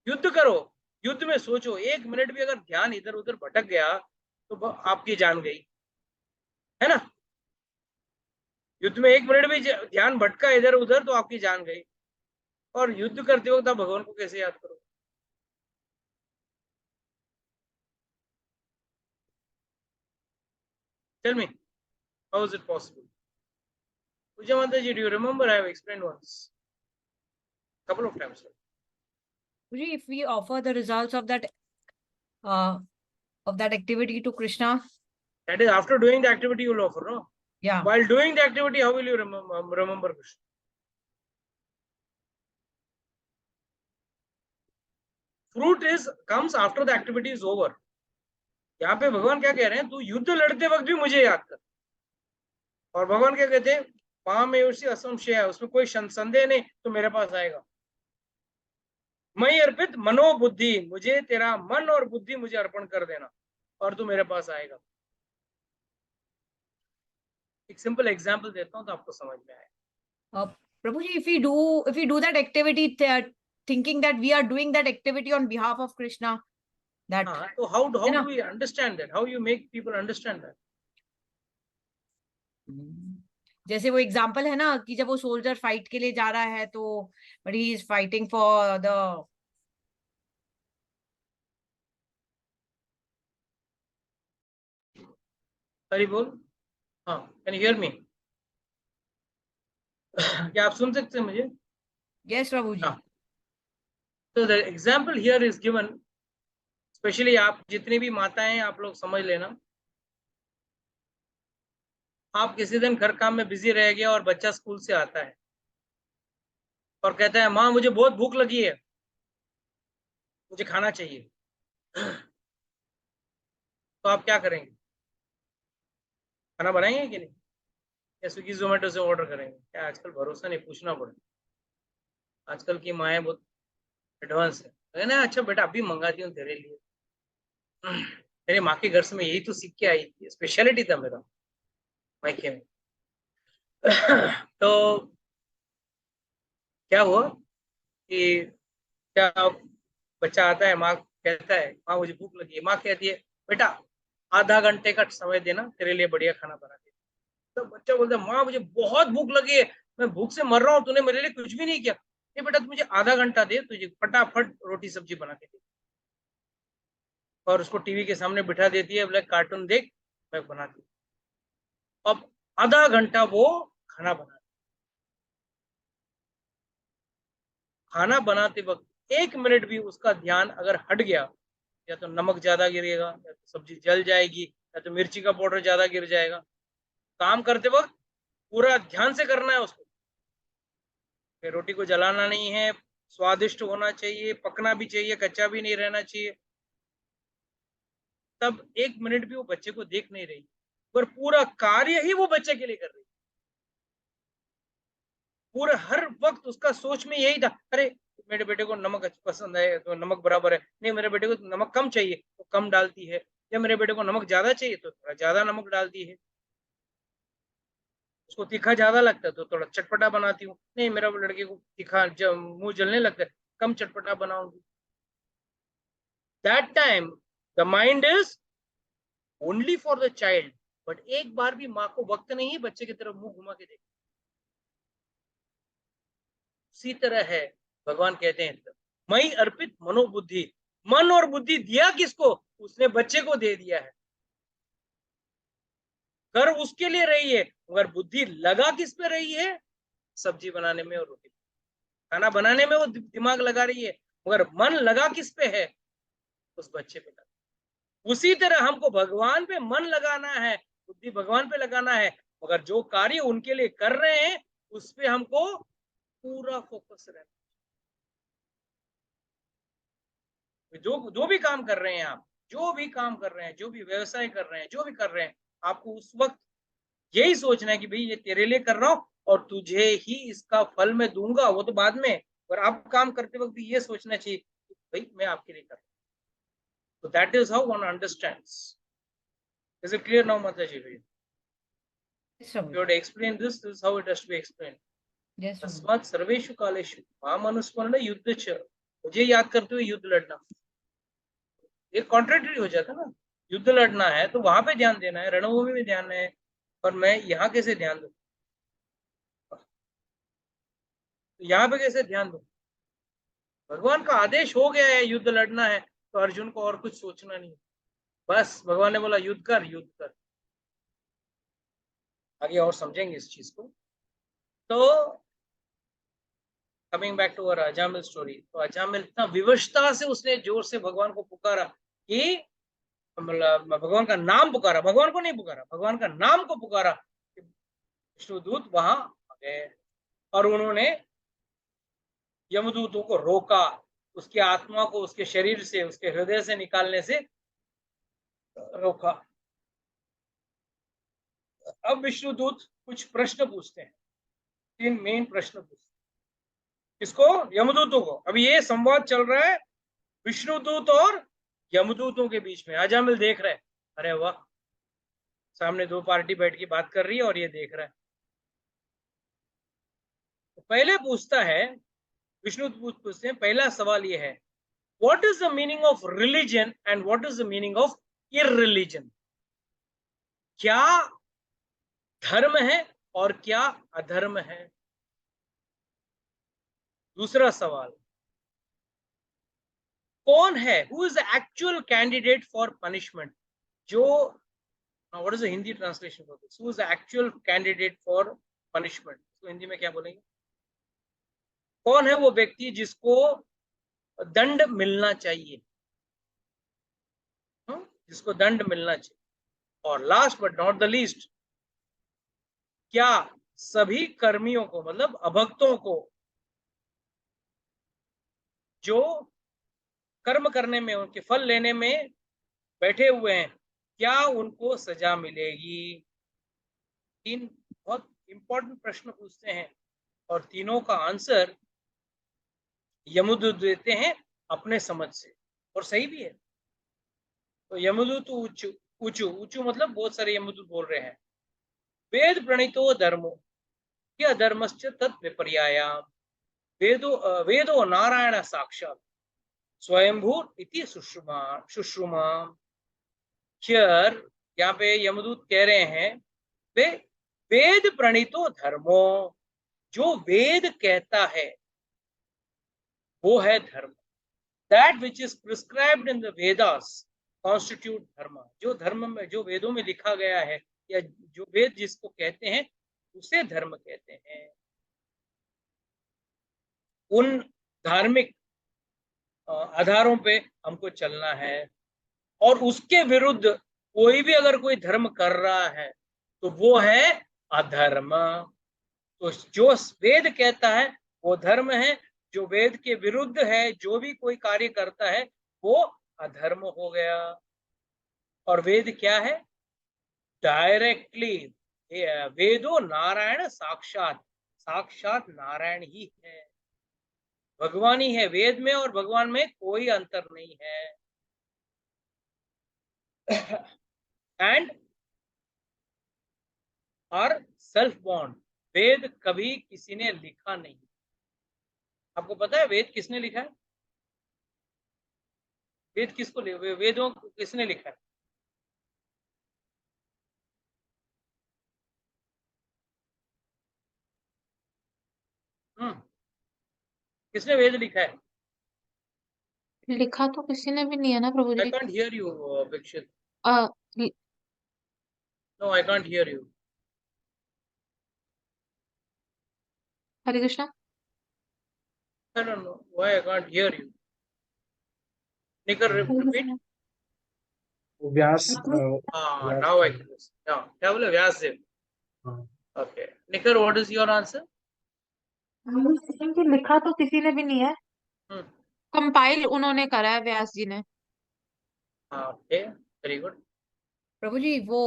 युद्ध करो, युद्ध में सोचो। 1 मिनट भी अगर ध्यान इधर उधर भटक गया तो आपकी जान गई, है ना? युद्ध में 1 मिनट भी ध्यान भटका इधर उधर तो आपकी जान गई। और युद्ध करते वक्त आप भगवान को कैसे याद करोगे? Tell me, how is it possible? Puja Mataji, do you remember? I have explained once, couple of times. If we offer the results of that activity to Krishna, that is after doing the activity you will offer, no? Yeah. While doing the activity, how will you remember Krishna? Fruit comes after the activity is over. यहाँ पे भगवान क्या कह रहे हैं? तू युद्ध लड़ते वक्त भी मुझे याद कर। और भगवान क्या कहते हैं? मामेवसी असंशय, उसमें कोई संदेह नहीं, तो मेरे पास आएगा। मई अर्पित मनोबुद्धि, मुझे तेरा मन और बुद्धि मुझे अर्पण कर देना और तू मेरे पास आएगा। एक सिंपल एग्जांपल देता हूं तो आपको समझ में आएगा। Prabhu ji, if we do that activity thinking that we are doing that activity on behalf of Krishna, that so how do we understand that? How you make people understand that? जैसे वो example है ना कि जब वो soldier fight के लिए जा रहा है तो but he is fighting for the Hari बोल। हाँ, कैन यू हियर मी? क्या आप सुन सकते हैं मुझे? यस प्रभु जी। तो the example here is given, specially आप जितनी भी माताएं हैं आप लोग समझ लेना। आप किसी दिन घर काम में बिजी रह गया और बच्चा स्कूल से आता है और कहता है माँ मुझे बहुत भूख लगी है, मुझे खाना चाहिए। तो आप क्या करेंगे? खाना बनाएंगे कि नहीं? या स्विगी जोमेटो से ऑर्डर करेंगे? क्या आजकल भरोसा नहीं, पूछना पड़ेगा। आजकल की माएँ बहुत एडवांस है ना। अच्छा बेटा अभी मंगाती हूँ तेरे लिए। मेरे माँ के घर से मैं यही तो सीख के आई थी, स्पेशलिटी था मेरा मायके में। तो क्या हुआ कि क्या बच्चा आता है, माँ कहता है माँ मुझे भूख लगी है, माँ कहती है बेटा आधा घंटे का समय देना, तेरे लिए बढ़िया खाना बना दे। तो बच्चा बोलता है माँ मुझे बहुत भूख लगी है, मैं भूख से मर रहा हूँ, तूने मेरे लिए कुछ भी नहीं किया। ये बेटा तू मुझे आधा घंटा दे, तुझे फटाफट रोटी सब्जी बना के दे। और उसको टीवी के सामने बिठा देती है, बोले कार्टून देख मैं बनाती हूँ। अब आधा घंटा वो खाना बनाते वक्त 1 मिनट भी उसका ध्यान अगर हट गया, या तो नमक ज्यादा गिरेगा, या तो सब्जी जल जाएगी, या तो मिर्ची का पाउडर ज्यादा गिर जाएगा। काम करते वक्त पूरा ध्यान से करना है उसको। रोटी को जलाना नहीं है, स्वादिष्ट होना चाहिए, पकना भी चाहिए, कच्चा भी नहीं रहना चाहिए। तब 1 मिनट भी वो बच्चे को देख नहीं रही, पर पूरा कार्य ही वो बच्चे के लिए कर रही। पूरा हर वक्त उसका सोच में यही था, अरे मेरे बेटे को नमक पसंद है तो नमक बराबर है, नहीं मेरे बेटे को नमक कम चाहिए तो कम डालती है, या मेरे बेटे को नमक ज्यादा चाहिए तो थोड़ा ज्यादा नमक डालती है। उसको तीखा ज्यादा लगता है तो थोड़ा चटपटा बनाती हूँ, नहीं मेरा लड़के को तीखा मुंह जलने लगता है, कम चटपटा बनाऊंगी। That time the mind is only for the child, but एक बार भी माँ को वक्त नहीं है बच्चे की तरफ मुंह घुमा के देख। उसी तरह है, भगवान कहते हैं मई अर्पित मनोबुद्धि, मन और बुद्धि दिया किसको? उसने बच्चे को दे दिया है। कर उसके लिए रही है, मगर बुद्धि लगा किस पे रही है? सब्जी बनाने में और रोटी, खाना बनाने में वो दिमाग लगा रही है, मगर मन लगा किस पे है? उस बच्चे पे लगा। उसी तरह हमको भगवान पे मन लगाना है, बुद्धि भगवान पे लगाना है, मगर जो कार्य उनके लिए कर रहे हैं उस पे हमको पूरा फोकस रहना। जो जो भी काम कर रहे हैं आप, जो भी काम कर रहे हैं, जो भी व्यवसाय कर रहे हैं, जो भी कर रहे हैं, आपको उस वक्त यही सोचना है कि भाई ये तेरे लिए कर रहा हूं और तुझे ही इसका फल मैं दूंगा, वो तो बाद में। और आप काम करते वक्त भी ये सोचना चाहिए कि भाई मैं आपके लिए कर रहा हूँ। तो that is how one understands. Is it clear now माता जी? Yes, Prabhu. You have to explain this is how it has to be explained. Yes, Prabhu. तस्मात् सर्वेषु कालेषु माम अनुस्मरण युद्ध च, मुझे याद करते हुए युद्ध लड़ना। ये कॉन्ट्रेडिक्टरी हो जाता ना, युद्ध लड़ना है तो वहां पे ध्यान देना है, रणभूमि में ध्यान है, और मैं यहाँ कैसे ध्यान दूं? तो यहाँ पे कैसे ध्यान दूं? भगवान का आदेश हो गया है युद्ध लड़ना है, तो अर्जुन को और कुछ सोचना नहीं, बस भगवान ने बोला युद्ध कर, युद्ध कर। आगे और समझेंगे इस चीज को। तो coming back to our Ajamil story, तो अजामिल इतना विवशता से उसने जोर से भगवान को पुकारा कि मतलब भगवान का नाम पुकारा, भगवान को नहीं पुकारा, भगवान का नाम को पुकारा। विष्णुदूत वहां आ गए और उन्होंने यमदूतों को रोका, उसकी आत्मा को उसके शरीर से, उसके हृदय से निकालने से रोका। अब विष्णुदूत कुछ प्रश्न पूछते हैं, 3 मेन प्रश्न पूछते हैं। किसको? यमदूतों को। अभी ये संवाद चल रहा है विष्णुदूत और यमदूतों के बीच में। अजामिल देख रहे हैं, अरे वाह, सामने 2 पार्टी बैठ के बात कर रही है और ये देख रहा है। तो पहले पूछता है, विष्णुदूत पूछते हैं, पहला सवाल ये है, what is the meaning of religion and what is the meaning of irreligion? क्या धर्म है और क्या अधर्म है? दूसरा सवाल, कौन है, who is the actual candidate for punishment? जो, what is the Hindi translation for this? Who is the actual candidate for punishment? तो हिंदी में क्या बोलेंगे? कौन है वो व्यक्ति जिसको दंड मिलना चाहिए, जिसको दंड मिलना चाहिए? और last but not the least, क्या सभी कर्मियों को, मतलब अभक्तों को, जो कर्म करने में, उनके फल लेने में बैठे हुए हैं, क्या उनको सजा मिलेगी? 3 बहुत इंपॉर्टेंट प्रश्न पूछते हैं और तीनों का आंसर यमदूत देते हैं अपने समझ से, और सही भी है। तो यमदूत ऊचु ऊचु ऊचु मतलब बहुत सारे यमदूत बोल रहे हैं, वेद प्रणीतो धर्मो या धर्मश्च तत् विपर्यायाम, वेदो नारायण साक्षात स्वयंभूर इति सुश्रुमा। हियर, यहाँ पे यमदूत कह रहे हैं, वे वेद प्रणीतो धर्मो, जो वेद कहता है वो है धर्म। That which is prescribed in the Vedas constitute धर्म। जो धर्म में, जो वेदों में लिखा गया है, या जो वेद जिसको कहते हैं उसे धर्म कहते हैं। उन धार्मिक आधारों पे हमको चलना है, और उसके विरुद्ध कोई भी अगर कोई धर्म कर रहा है तो वो है अधर्म। तो जो वेद कहता है वो धर्म है, जो वेद के विरुद्ध है, जो भी कोई कार्य करता है वो अधर्म हो गया। और वेद क्या है? डायरेक्टली, वेदो नारायण साक्षात, साक्षात नारायण ही है, भगवान ही है। वेद में और भगवान में कोई अंतर नहीं है। एंड और सेल्फ बॉन्ड, वेद कभी किसी ने लिखा नहीं। आपको पता है वेद किसने लिखा है? वेद किसको, वेदों को किसने लिखा है? किसने वेद लिखा है? लिखा तो किसी ने भी नहीं है ना प्रभु I ji. can't hear you, Vikshit. A, No, I can't hear you. Hare Krishna. I don't know why I can't hear you. Nikar, Hare repeat. Krishna. Vyas Ah, now I can. Now, क्या बोले व्यासदेव? हाँ, Okay. Nikar, what is your answer? लिखा तो किसी ने भी नहीं है, Hmm. कंपाइल उन्होंने करा है व्यास जी ने। Okay. Very good. प्रभु जी वो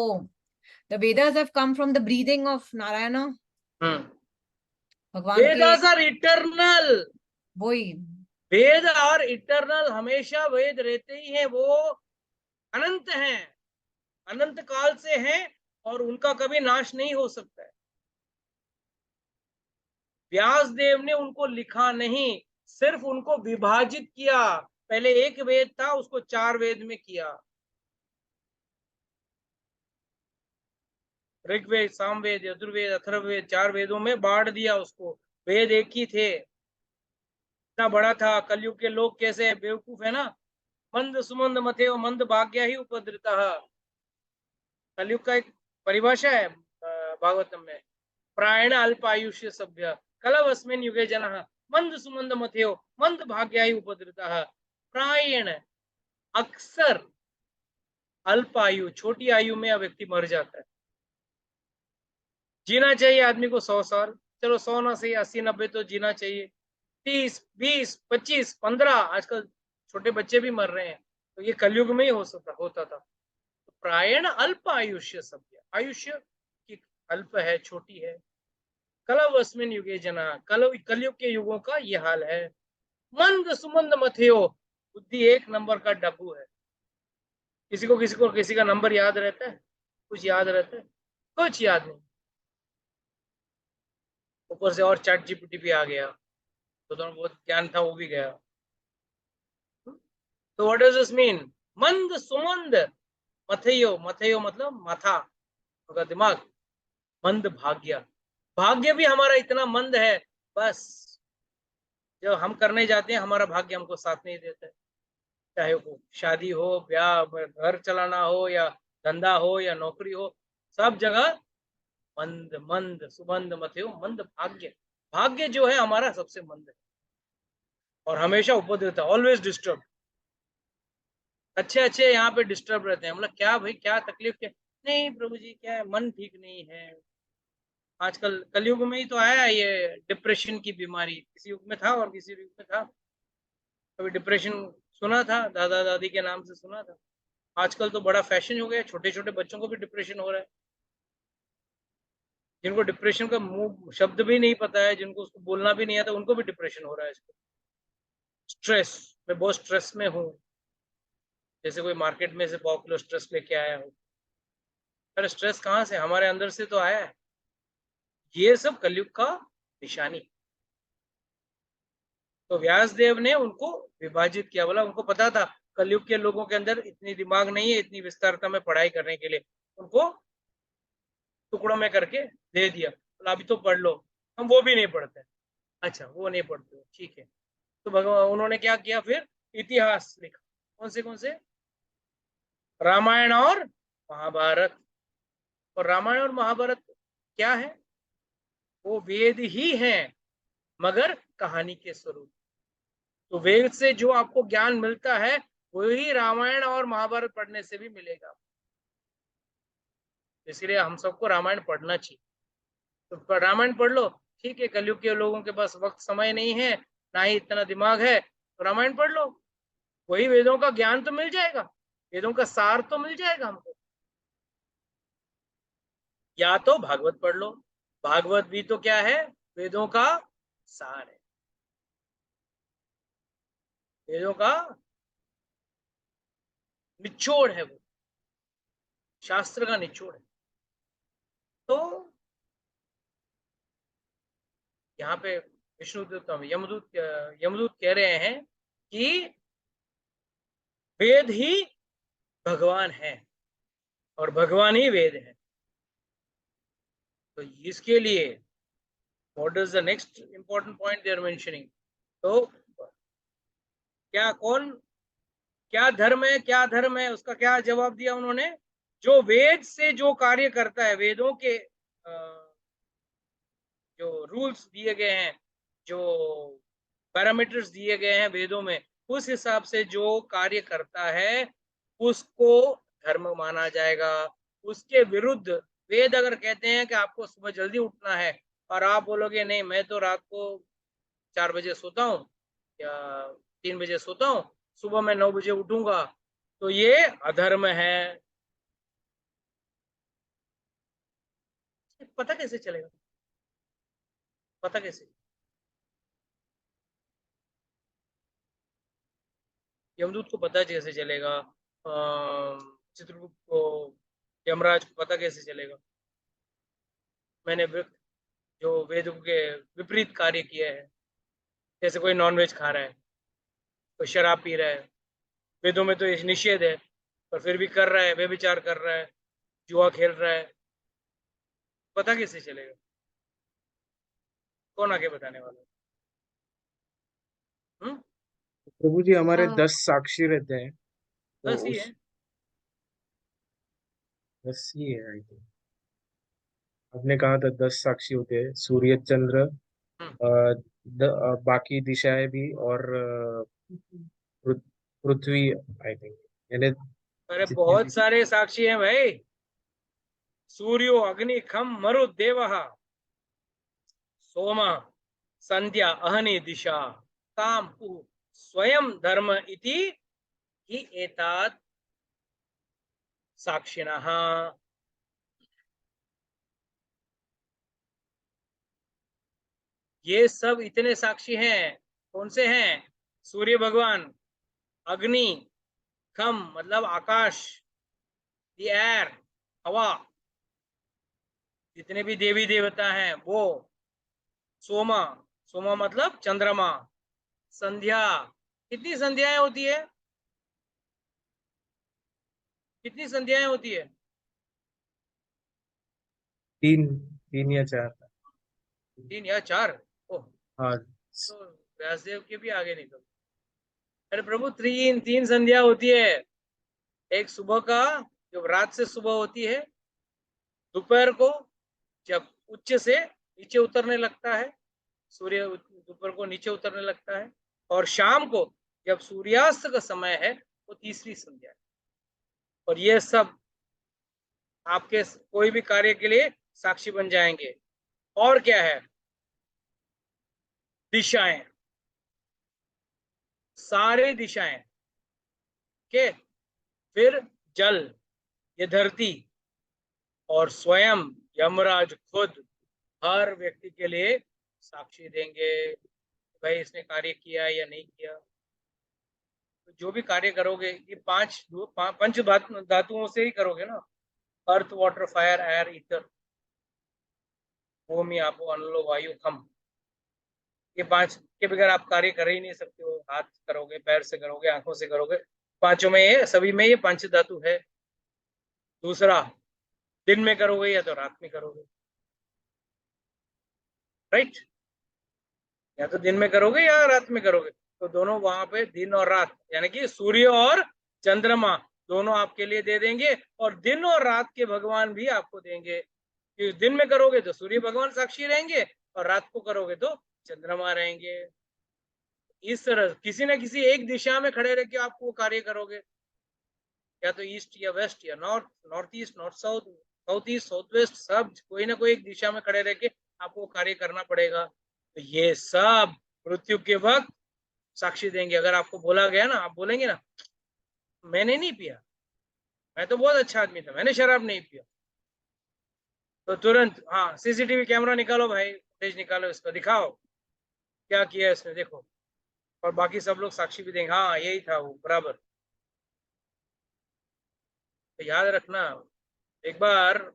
the Vedas have come from the breathing of Narayana, Hmm. भगवान के Vedas are eternal. वही वेद और इटरनल, हमेशा वेद रहते ही हैं, वो अनंत हैं, अनंत काल से हैं और उनका कभी नाश नहीं हो सकता है। व्यास देव ने उनको लिखा नहीं, सिर्फ उनको विभाजित किया। पहले एक वेद था, उसको 4 वेद में किया। ऋग्वेद, सामवेद, यजुर्वेद, अथर्ववेद, 4 वेदों में बांट दिया उसको। वेद एक ही थे, इतना बड़ा था। कलयुग के लोग कैसे बेवकूफ है ना। मंद सुमंद मथे मंद भाग्य ही उपद्रता। कलयुग का एक परिभाषा है भागवतम में, प्रायण अल्पायुष्य सभ्य कलवस्मिन् युगे जनः मंद सुमंद मथेयो मंद भाग्यायु उपद्रतः। प्रायण, अक्सर अल्पायु, छोटी आयु में व्यक्ति मर जाता है। जीना चाहिए आदमी को 100 साल, चलो 100 ना सही 80 90 तो जीना चाहिए। 30 20 25 15, आजकल छोटे बच्चे भी मर रहे हैं। तो ये कलयुग में ही होता था। प्रायण अल्प आयुष्य सभ्य, आयुष्य की अल्प है, छोटी है। कलवस्मिन् युगे जना, कलयुग के युगों का ये हाल है। मंद सुमंद मथेयो, बुद्धि 1 नंबर का डब्बू है। किसी को किसी का नंबर याद रहता है? कुछ याद रहता है? कुछ याद नहीं। ऊपर से और चैट जीपीटी भी आ गया, तो बहुत ज्ञान था वो भी गया। तो व्हाट डज दिस मीन? मंद सुमंद मथेयो, मथेयो मतलब माथा, उनका दिमाग। मंद भाग्य, भाग्य भी हमारा इतना मंद है, बस जब हम करने जाते हैं हमारा भाग्य हमको साथ नहीं देता है। चाहे वो शादी हो, ब्याह, घर चलाना हो, या धंधा हो, या नौकरी हो, सब जगह मंद मंद सुमंद मथेयो मंद भाग्य। भाग्य जो है हमारा सबसे मंद है और हमेशा उपद्रव है, ऑलवेज डिस्टर्ब। अच्छे अच्छे यहाँ पे डिस्टर्ब रहते हैं। मतलब क्या भाई, क्या तकलीफ, क्या? नहीं प्रभु जी, क्या है, मन ठीक नहीं है। आजकल कलयुग में ही तो आया है ये डिप्रेशन की बीमारी। किसी युग में था और किसी युग में था। कभी डिप्रेशन सुना था? दादा दादी के नाम से सुना था। आजकल तो बड़ा फैशन हो गया, छोटे छोटे बच्चों को भी डिप्रेशन हो रहा है। जिनको डिप्रेशन का मुंह शब्द भी नहीं पता है, जिनको उसको बोलना भी नहीं आता, उनको भी डिप्रेशन हो रहा है। इसको स्ट्रेस, मैं बहुत स्ट्रेस में हूँ, जैसे कोई मार्केट में से पॉपुलर स्ट्रेस लेके आया हो। अरे स्ट्रेस कहाँ से, हमारे अंदर से तो आया है। ये सब कलयुग का निशानी। तो व्यास देव ने उनको विभाजित किया। बोला उनको पता था कलयुग के लोगों के अंदर इतनी दिमाग नहीं है, इतनी विस्तारता में पढ़ाई करने के लिए। उनको टुकड़ों में करके दे दिया, बोला अभी तो पढ़ लो। हम वो भी नहीं पढ़ते। अच्छा, वो नहीं पढ़ते, ठीक है। तो भगवान उन्होंने क्या किया फिर? इतिहास लिखा। कौन से? रामायण और महाभारत। और रामायण और महाभारत क्या है? वो वेद ही हैं, मगर कहानी के स्वरूप। तो वेद से जो आपको ज्ञान मिलता है वही रामायण और महाभारत पढ़ने से भी मिलेगा। इसलिए हम सबको रामायण पढ़ना चाहिए। तो रामायण पढ़ लो, ठीक है। कलयुग के लोगों के पास वक्त समय नहीं है, ना ही इतना दिमाग है, तो रामायण पढ़ लो। वही वेदों का ज्ञान तो मिल जाएगा, वेदों का सार तो मिल जाएगा हमको। या तो भागवत पढ़ लो, भागवत भी तो क्या है? वेदों का सार है, वेदों का निचोड़ है, वो शास्त्र का निचोड़ है। तो यहाँ पे विष्णुदूत यमदूत कह रहे हैं कि वेद ही भगवान है और भगवान ही वेद है। तो इसके लिए what is the next important point they are mentioning? तो क्या, कौन क्या धर्म है, क्या धर्म है, उसका क्या जवाब दिया उन्होंने? जो वेद से जो कार्य करता है, वेदों के जो रूल्स दिए गए हैं, जो पैरामीटर्स दिए गए हैं वेदों में, उस हिसाब से जो कार्य करता है उसको धर्म माना जाएगा। उसके विरुद्ध वेद अगर कहते हैं कि आपको सुबह जल्दी उठना है और आप बोलोगे नहीं मैं तो रात को 4 बजे सोता हूँ या 3 बजे सोता हूँ, सुबह मैं 9 बजे उठूंगा, तो ये अधर्म है। पता कैसे चलेगा? पता कैसे? यमदूत को पता कैसे चलेगा? चित्रगुप्त को, यमराज को पता कैसे चलेगा? मैंने जो वेदों के विपरीत कार्य किए हैं, जैसे कोई नॉनवेज खा रहा है, कोई शराब पी रहा है, वेदों में तो ये निषेध है, पर फिर भी कर रहा है, व्यभिचार कर रहा है, जुआ खेल रहा है, पता कैसे चलेगा? कौन आगे बताने वाला है? प्रभु जी हमारे हाँ 10 साक्षी रहते हैं, तो बस ही उस है। 10 ही है आई थिंक। आपने कहा था 10 साक्षी होते हैं, सूर्य चंद्र, हम्म, बाकी दिशाएं भी, और पृथ्वी आई थिंक, यानी अरे जितने भी। बहुत सारे साक्षी हैं भाई। सूर्यो अग्नि खम मरु देव सोम संध्या अहनि दिशा काम स्वयं धर्म इति हि एतात् साक्षिणः। ये सब इतने साक्षी हैं। कौन से हैं? सूर्य भगवान, अग्नि, खम मतलब आकाश, द एयर, हवा, जितने भी देवी देवता हैं वो, सोमा, सोमा मतलब चंद्रमा, संध्या, कितनी संध्याएं होती है? कितनी संध्याएं होती है? 3, 3 या 4। 3 या 4? ओह, हाँ। तो व्यासदेव के भी आगे निकल। अरे प्रभु, तीन तीन संध्या होती है। एक सुबह का, जब रात से सुबह होती है, दोपहर को जब उच्च से नीचे उतरने लगता है, सूर्य दोपहर को नीचे उतरने लगता है, और शाम को जब सूर्यास्त का समय है, वो तीसरी संध्या है। और ये सब आपके कोई भी कार्य के लिए साक्षी बन जाएंगे। और क्या है? दिशाएं, सारे दिशाएं के, फिर जल, ये धरती, और स्वयं यमराज खुद हर व्यक्ति के लिए साक्षी देंगे, भाई इसने कार्य किया या नहीं किया। तो जो भी कार्य करोगे ये पंच धातुओं से ही करोगे ना, earth water fire air ether, भूमि आपो अनलो वायु खम, ये 5 के बगैर आप कार्य कर ही नहीं सकते हो। हाथ करोगे, पैर से करोगे, आंखों से करोगे, पांचों में ये, सभी में ये पंच धातु है। दूसरा, दिन में करोगे या तो रात में करोगे, राइट? या तो दिन में करोगे या रात में करोगे, तो दोनों वहां पे दिन और रात, यानी कि सूर्य और चंद्रमा दोनों आपके लिए दे देंगे, और दिन और रात के भगवान भी आपको देंगे। कि दिन में करोगे तो सूर्य भगवान साक्षी रहेंगे, और रात को करोगे तो चंद्रमा रहेंगे। इस तरह किसी न किसी एक दिशा में खड़े रह के आप वो कार्य करोगे, या तो ईस्ट या वेस्ट या north, north east, north south, south east, south west, सब कोई ना कोई एक दिशा में खड़े रह के आपको कार्य करना पड़ेगा। तो ये सब मृत्यु के वक्त साक्षी देंगे। अगर आपको बोला गया ना, आप बोलेंगे ना मैंने नहीं पिया, मैं तो बहुत अच्छा आदमी था, मैंने शराब नहीं पिया, तो तुरंत हाँ सीसीटीवी कैमरा निकालो भाई, फुटेज निकालो, इसको दिखाओ क्या किया इसने, देखो। और बाकी सब लोग साक्षी भी देंगे, हाँ यही था वो, बराबर। तो याद रखना, एक बार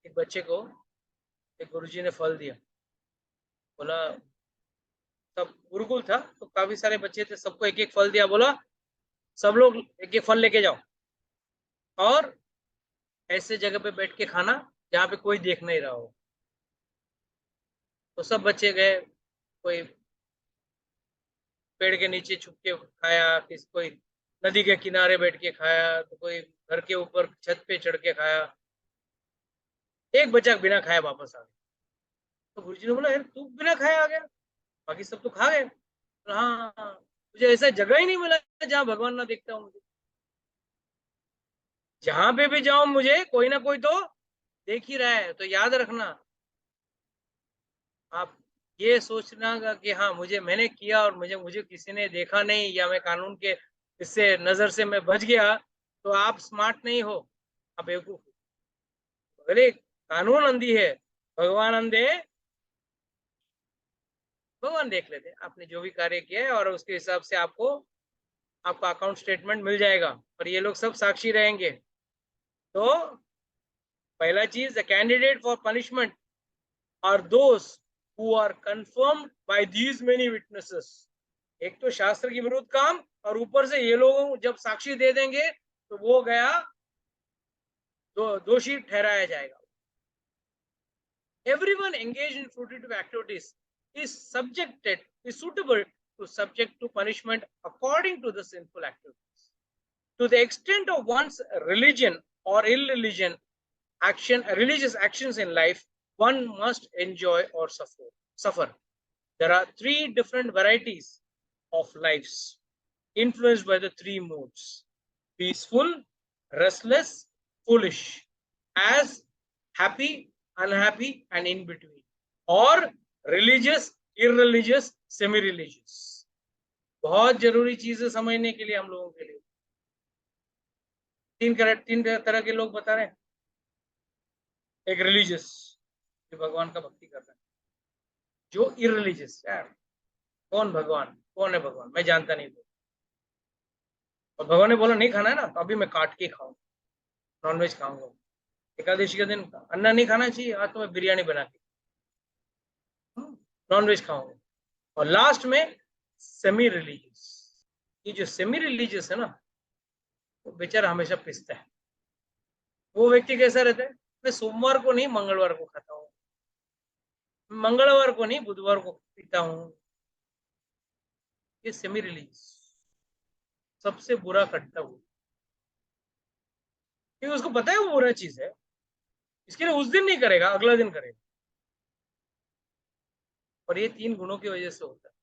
एक बच्चे को एक गुरुजी ने फल दिया, बोला, सब गुरुकुल था तो काफी सारे बच्चे थे, सबको एक एक फल दिया, बोला सब लोग एक एक फल लेके जाओ, और ऐसे जगह पे बैठ के खाना जहाँ पे कोई देख नहीं रहा हो। तो सब बच्चे गए, कोई पेड़ के नीचे छुप के खाया, किसी कोई नदी के किनारे बैठ के खाया, तो कोई घर के ऊपर छत पे चढ़ के खाया। एक बच्चा बिना खाया वापस आ गया। तो गुरुजी ने बोला, यार तू बिना खाया आ गया, बाकी सब तो खा गए। हाँ, मुझे ऐसा जगह ही नहीं मिला जहाँ भगवान ना देखता हूँ। मुझे जहां पे भी जाऊं मुझे कोई ना कोई तो देख ही रहा है। तो याद रखना, आप ये सोचना कि हाँ मैंने किया और मुझे किसी ने देखा नहीं, या मैं कानून के इससे नजर से मैं बच गया, तो आप स्मार्ट नहीं हो, आप बेवकूफ हो। भले कानून अंधी है, भगवान अंधे, भगवान देख लेते आपने जो भी कार्य किया है, और उसके हिसाब से आपका अकाउंट स्टेटमेंट मिल जाएगा, और ये लोग सब साक्षी रहेंगे। तो पहला चीज, the candidate for punishment are those who are confirmed by these many witnesses. एक तो शास्त्र के विरुद्ध काम, और ऊपर से ये लोग जब साक्षी दे देंगे तो वो गया दोषी ठहराया जाएगा। Everyone engaged in fruitive activities is suitable to subject to punishment according to the sinful activities. To the extent of one's religion or irreligion religious actions in life, one must enjoy or suffer. There are three different varieties of lives influenced by the three moods: peaceful, restless, foolish, as happy, unhappy, and in between, or religious, irreligious, semi-religious. बहुत जरूरी चीज है समझने के लिए हम लोगों के लिए। तीन तरह के लोग बता रहे हैं। एक रिलीजियस, जो भगवान का भक्ति कर रहे हैं। जो इररिलीजियस, यार कौन भगवान, कौन है भगवान, मैं जानता नहीं। और भगवान ने बोला नहीं खाना है ना, तो अभी मैं काट के खाऊंगा, नॉनवेज खाऊंगा। एकादशी के दिन अन्ना नहीं खाना चाहिए, आज तो मैं बिरयानी बना के नॉनवेज खाऊंगा। और लास्ट में सेमी रिलीजियस। ये जो सेमी रिलीजियस है ना, वो बेचारा हमेशा पिसता है। वो व्यक्ति कैसा रहता है, मैं सोमवार को नहीं मंगलवार को खाता हूँ, मंगलवार को नहीं बुधवार को पीता हूँ। ये सेमी रिलीजियस सबसे बुरा कटता हुआ, क्योंकि उसको पता है वो बुरा चीज है, इसके लिए उस दिन नहीं करेगा, अगला दिन करेगा। और ये तीन गुणों की वजह से होता है।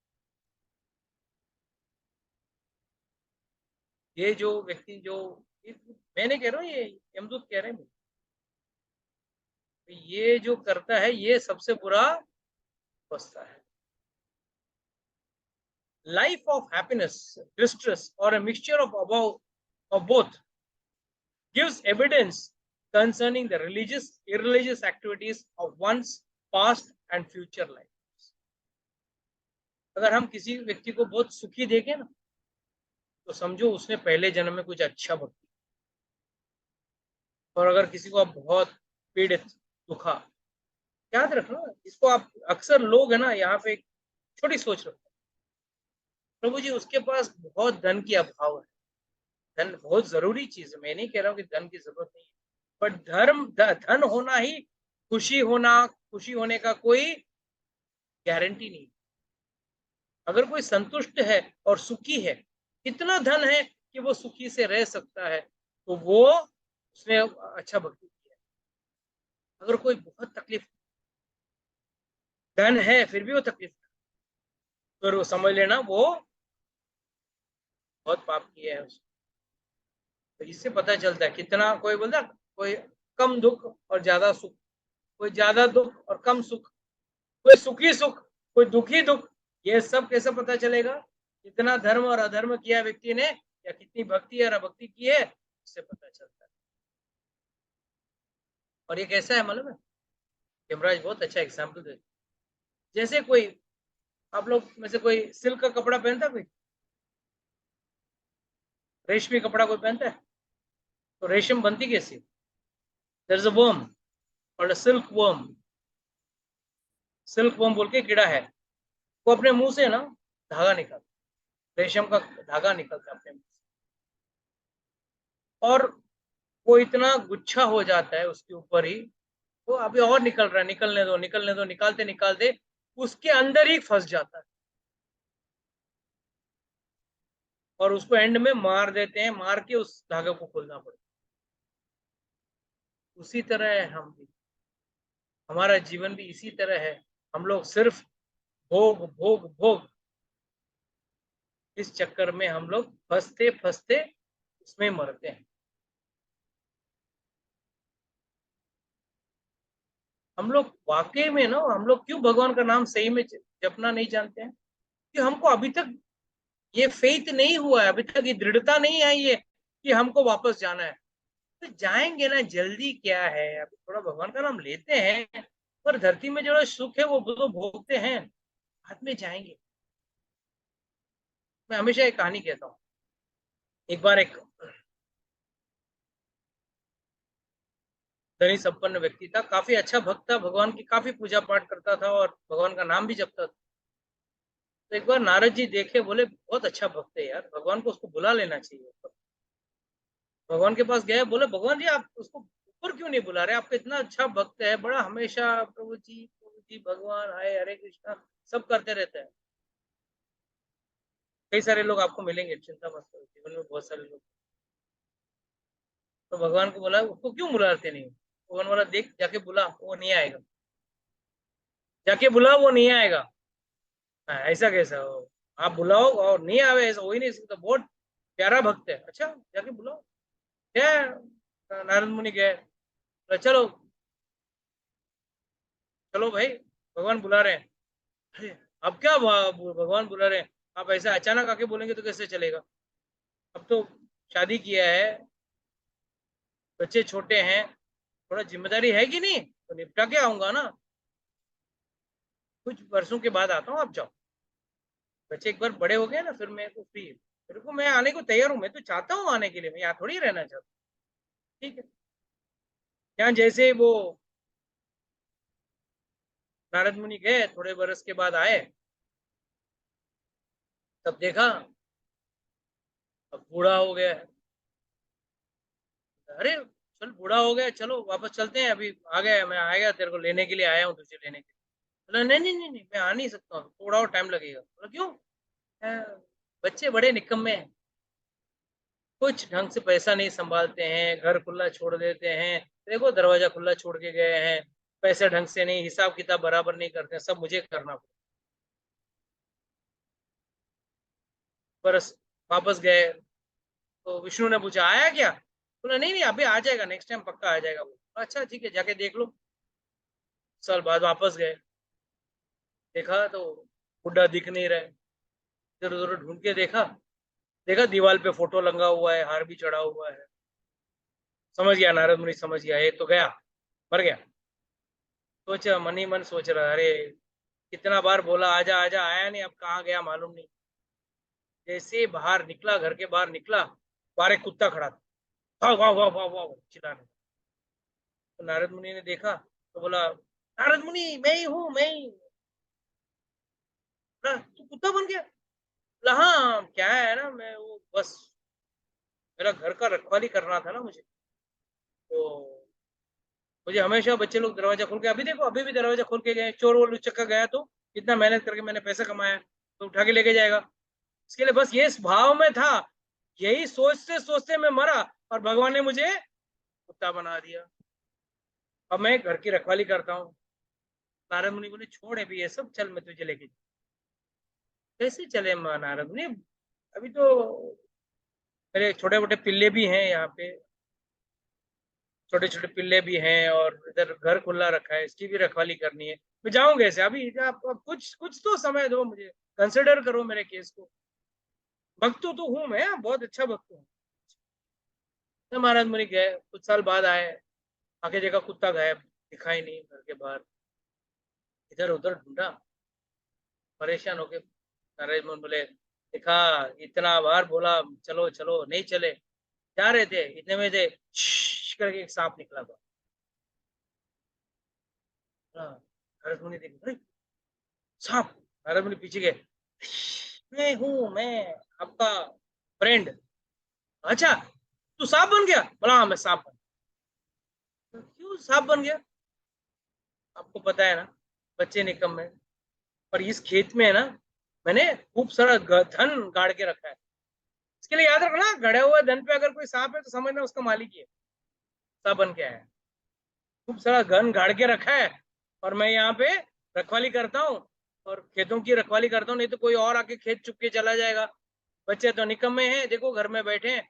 ये जो व्यक्ति, जो मैं नहीं कह रहा हूँ, ये यमदूत कह रहे हैं, ये जो करता है ये सबसे बुरा अवस्था है। Life of happiness, distress, or a mixture of both gives evidence concerning the religious, irreligious activities of one's past and future life. अगर हम किसी व्यक्ति को बहुत सुखी देखें ना, तो समझो उसने पहले जन्म में कुछ अच्छा भक्ति। और अगर किसी को आप बहुत पीड़ित, दुखा, याद रखना इसको। आप अक्सर लोग है ना, यहाँ पे एक छोटी सोच रखो, प्रभु जी उसके पास बहुत धन की अभाव है। धन बहुत जरूरी चीज है, मैं नहीं कह रहा हूँ कि धन की जरूरत नहीं है, पर धन होना ही खुशी होने का कोई गारंटी नहीं। अगर कोई संतुष्ट है और सुखी है, इतना धन है कि वो सुखी से रह सकता है, तो वो उसने अच्छा भक्ति किया। अगर कोई बहुत तकलीफ, धन है फिर भी वो तकलीफ, तो वो समझ लेना वो बहुत पाप किया है उसने। तो इससे पता चलता है कितना, कोई बोलता कोई कम दुख और ज्यादा सुख, कोई ज्यादा दुख और कम सुख, कोई सुखी सुख, कोई दुखी दुख। ये सब कैसे पता चलेगा? कितना धर्म और अधर्म किया व्यक्ति ने, या कितनी भक्ति और अभक्ति की है, इससे पता चलता है। और ये कैसा है मालूम है? यमराज बहुत अच्छा एग्जाम्पल देते। जैसे कोई, आप लोग में से कोई सिल्क का कपड़ा पहनता, कोई रेशमी कपड़ा कोई पहनता है, तो रेशम बनती कैसी? देयर इज अ वर्म और अ सिल्क वर्म। सिल्क वर्म बोल के कीड़ा है, वो अपने मुंह से ना धागा निकालता, रेशम का धागा निकलता है अपने मुंह से, और वो इतना गुच्छा हो जाता है उसके ऊपर ही, वो अभी और निकल रहा है, निकलने दो निकलने दो, निकालते निकालते उसके अंदर ही फंस जाता है। और उसको एंड में मार देते हैं, मार के उस धागे को खोलना पड़ता है। उसी तरह है हम भी, हमारा जीवन भी इसी तरह है। हम लोग सिर्फ भोग भोग भोग, इस चक्कर में हम लोग फंसते फंसते उसमें मरते हैं। हम लोग वाकई में ना, हम लोग क्यों भगवान का नाम सही में जपना नहीं जानते हैं? कि हमको अभी तक ये फेथ नहीं हुआ है, अभी तक ये दृढ़ता नहीं आई है कि हमको वापस जाना है। तो जाएंगे ना, जल्दी क्या है, अभी थोड़ा भगवान का नाम लेते हैं, पर धरती में जो सुख है वो तो भोगते हैं, बाद में जाएंगे। मैं हमेशा एक कहानी कहता हूँ। एक बार एक धनी संपन्न व्यक्ति था, काफी अच्छा भक्त था, भगवान की काफी पूजा पाठ करता था और भगवान का नाम भी जपता था। तो एक बार नारद जी देखे, बोले बहुत अच्छा भक्त है यार, भगवान को उसको बुला लेना चाहिए। भगवान के पास गए, बोले भगवान जी आप उसको ऊपर क्यों नहीं बुला रहे, आपका इतना अच्छा भक्त है, बड़ा हमेशा प्रभु जी भगवान हाय हरे कृष्णा सब करते रहते हैं। कई सारे लोग आपको मिलेंगे, चिंता मत करो, जीवन में बहुत सारे लोग। तो भगवान को बोला उसको क्यों बुलाते नहीं? भगवान बोला देख जाके बुला, वो नहीं आएगा, जाके बुला वो नहीं आएगा। हाँ, ऐसा कैसा हो, आप बुलाओ और नहीं आवे, ऐसा हो ही नहीं सकता, बहुत प्यारा भक्त है। अच्छा जाके बुलाओ। क्या? नारद मुनि गए, चलो चलो भाई, भगवान बुला रहे हैं। अरे अब क्या भगवान बुला रहे हैं, आप ऐसा अचानक आके बोलेंगे तो कैसे चलेगा? अब तो शादी किया है, बच्चे छोटे हैं, थोड़ा जिम्मेदारी है कि नहीं, तो निपटा के आऊंगा ना, कुछ वर्षों के बाद आता हूँ, आप जाओ। बच्चे एक बार बड़े हो गए ना, फिर मैं तो फ्री, फिर को मैं आने को तैयार हूँ, मैं तो चाहता हूँ आने के लिए, मैं यहाँ थोड़ी रहना चाहता हूँ। ठीक है। यहाँ जैसे वो नारद मुनि गए, थोड़े बरस के बाद आए, तब देखा अब बूढ़ा हो गया है। अरे चल बूढ़ा हो गया, चलो वापस चलते हैं, अभी आ गया, मैं आ गया तेरे को लेने के लिए आया हूँ, तुझे लेने के लिए। बोला नहीं नहीं नहीं नहीं, मैं आ नहीं सकता हूँ, थोड़ा और टाइम लगेगा। बोला क्यों? बच्चे बड़े निकम्मे हैं, कुछ ढंग से पैसा नहीं संभालते हैं, घर खुला छोड़ देते हैं, देखो दरवाजा खुला छोड़ के गए हैं, पैसे ढंग से नहीं, हिसाब किताब बराबर नहीं करते, सब मुझे करना पड़ा। बरस वापस गए तो विष्णु ने पूछा आया क्या? बोला नहीं नहीं अभी आ जाएगा, नेक्स्ट टाइम पक्का आ जाएगा। बोला अच्छा ठीक है, जाके देख लो। साल बाद वापस गए, देखा तो बुढ़ा दिख नहीं रहा है, इधर उधर ढूंढ के देखा, देखा दीवार पे फोटो लगा हुआ है, हार भी चढ़ा हुआ है। समझ गया नारद मुनि, समझ गया ये तो गया, मर गया। सोचा मन ही मन सोच रहा, अरे कितना बार बोला आजा आजा, आया नहीं, अब कहाँ गया मालूम नहीं। जैसे बाहर निकला, घर के बाहर निकला, बाहर एक कुत्ता खड़ा था, वाह वाह वाह वाह वाह चिल्लाने। तो नारद मुनि ने देखा तो बोला नारद मुनि मैं ही हूँ, मैं ही। बोला तू कुत्ता बन गया? बोला हाँ क्या है ना, मैं वो बस मेरा घर का रखवाली करना था ना मुझे, तो मुझे हमेशा बच्चे लोग दरवाजा खोल के, अभी देखो अभी भी दरवाजा खोल के गए, चोर वोर चक्का गया तो इतना मेहनत करके मैंने पैसा कमाया तो उठा के लेके जाएगा, इसके लिए बस ये इस भाव में था, यही सोचते सोचते मैं मरा और भगवान ने मुझे कुत्ता बना दिया, अब मैं घर की रखवाली करता हूँ। नारद मुनि बोले छोड़ अभी ये सब, चल मैं तुझे लेके। कैसे चले नारद मुनि, अभी तो मेरे छोटे मोटे पिल्ले भी हैं यहाँ पे, छोटे छोटे पिल्ले भी हैं और इधर घर खुला रखा है, इसकी भी रखवाली करनी है, मैं जाऊं कैसे अभी? आप कुछ कुछ तो समय दो मुझे, कंसिडर करो मेरे केस को। भक्त तो हूं मैं, बहुत अच्छा भक्त हूँ। तो महाराज मुनि गए, कुछ साल बाद आए, आगे देखा कुत्ता गायब, दिखाई नहीं घर के बाहर, इधर उधर ढूंढा, परेशान होके नारायण मुनि बोले देखा, इतना बार बोला चलो चलो नहीं चले, जा रहे थे इतने में से करके एक सांप निकला था। हाँ, नारद मुनि देखे अरे सांप, नारद मुनि पीछे गए, मैं हूँ मैं आपका फ्रेंड। अच्छा तू सांप बन गया? बोला हाँ मैं सांप बन। क्यों सांप बन गया? आपको पता है ना, बच्चे निकम्मे, पर इस खेत में है ना, मैंने खूब सारा धन गाड़ के रखा है, इसके लिए याद रखना, गड़े हुए धन पे अगर कोई सांप है तो समझना उसका मालिक ही है, सांप बन के आया। खूब सारा घन गाड़ के रखा है और मैं यहाँ पे रखवाली करता हूँ और खेतों की रखवाली करता हूँ, नहीं तो कोई और आके खेत चुप के चला जाएगा। बच्चे तो निकम्मे हैं, देखो घर में बैठे हैं।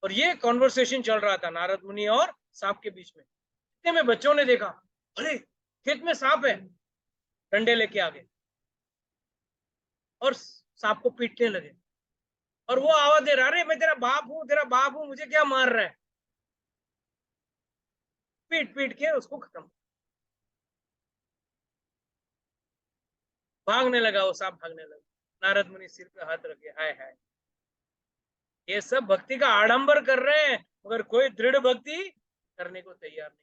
और ये कॉन्वर्सेशन चल रहा था नारद मुनि और सांप के बीच में। इतने में बच्चों ने देखा, अरे खेत में सांप है, डंडे लेके आ गए और सांप को पीटने लगे। और वो आवाज दे रहा, अरे मैं तेरा बाप हूं, तेरा बाप हूं, मुझे क्या मार रहा है। पीट पीट के उसको खत्म। भागने लगा वो सांप, भागने लगा। नारद मुनि सिर पे हाथ रखे, हाय हाय, ये सब भक्ति का आडंबर कर रहे हैं मगर कोई दृढ़ भक्ति करने को तैयार नहीं।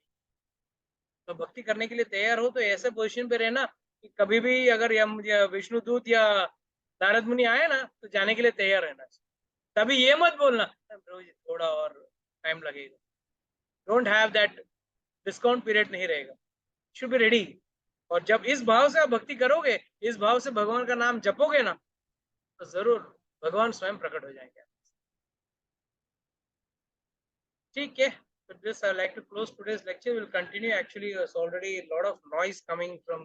तो भक्ति करने के लिए तैयार हो तो ऐसे पोजीशन पे रहना कि कभी भी अगर या विष्णु दूत या नारद मुनि आए ना तो जाने के लिए तैयार रहना। तभी ये मत बोलना प्रभु जी थोड़ा और टाइम लगेगा, don't have that, discount period नहीं रहेगा, शुड बी रेडी। और जब इस भाव से आप भक्ति करोगे, इस भाव से भगवान का नाम जपोगे ना, तो जरूर भगवान स्वयं प्रकट हो जाएंगे। ठीक है, with this I like to close today's lecture. We'll continue. Actually, there's already a lot of noise coming from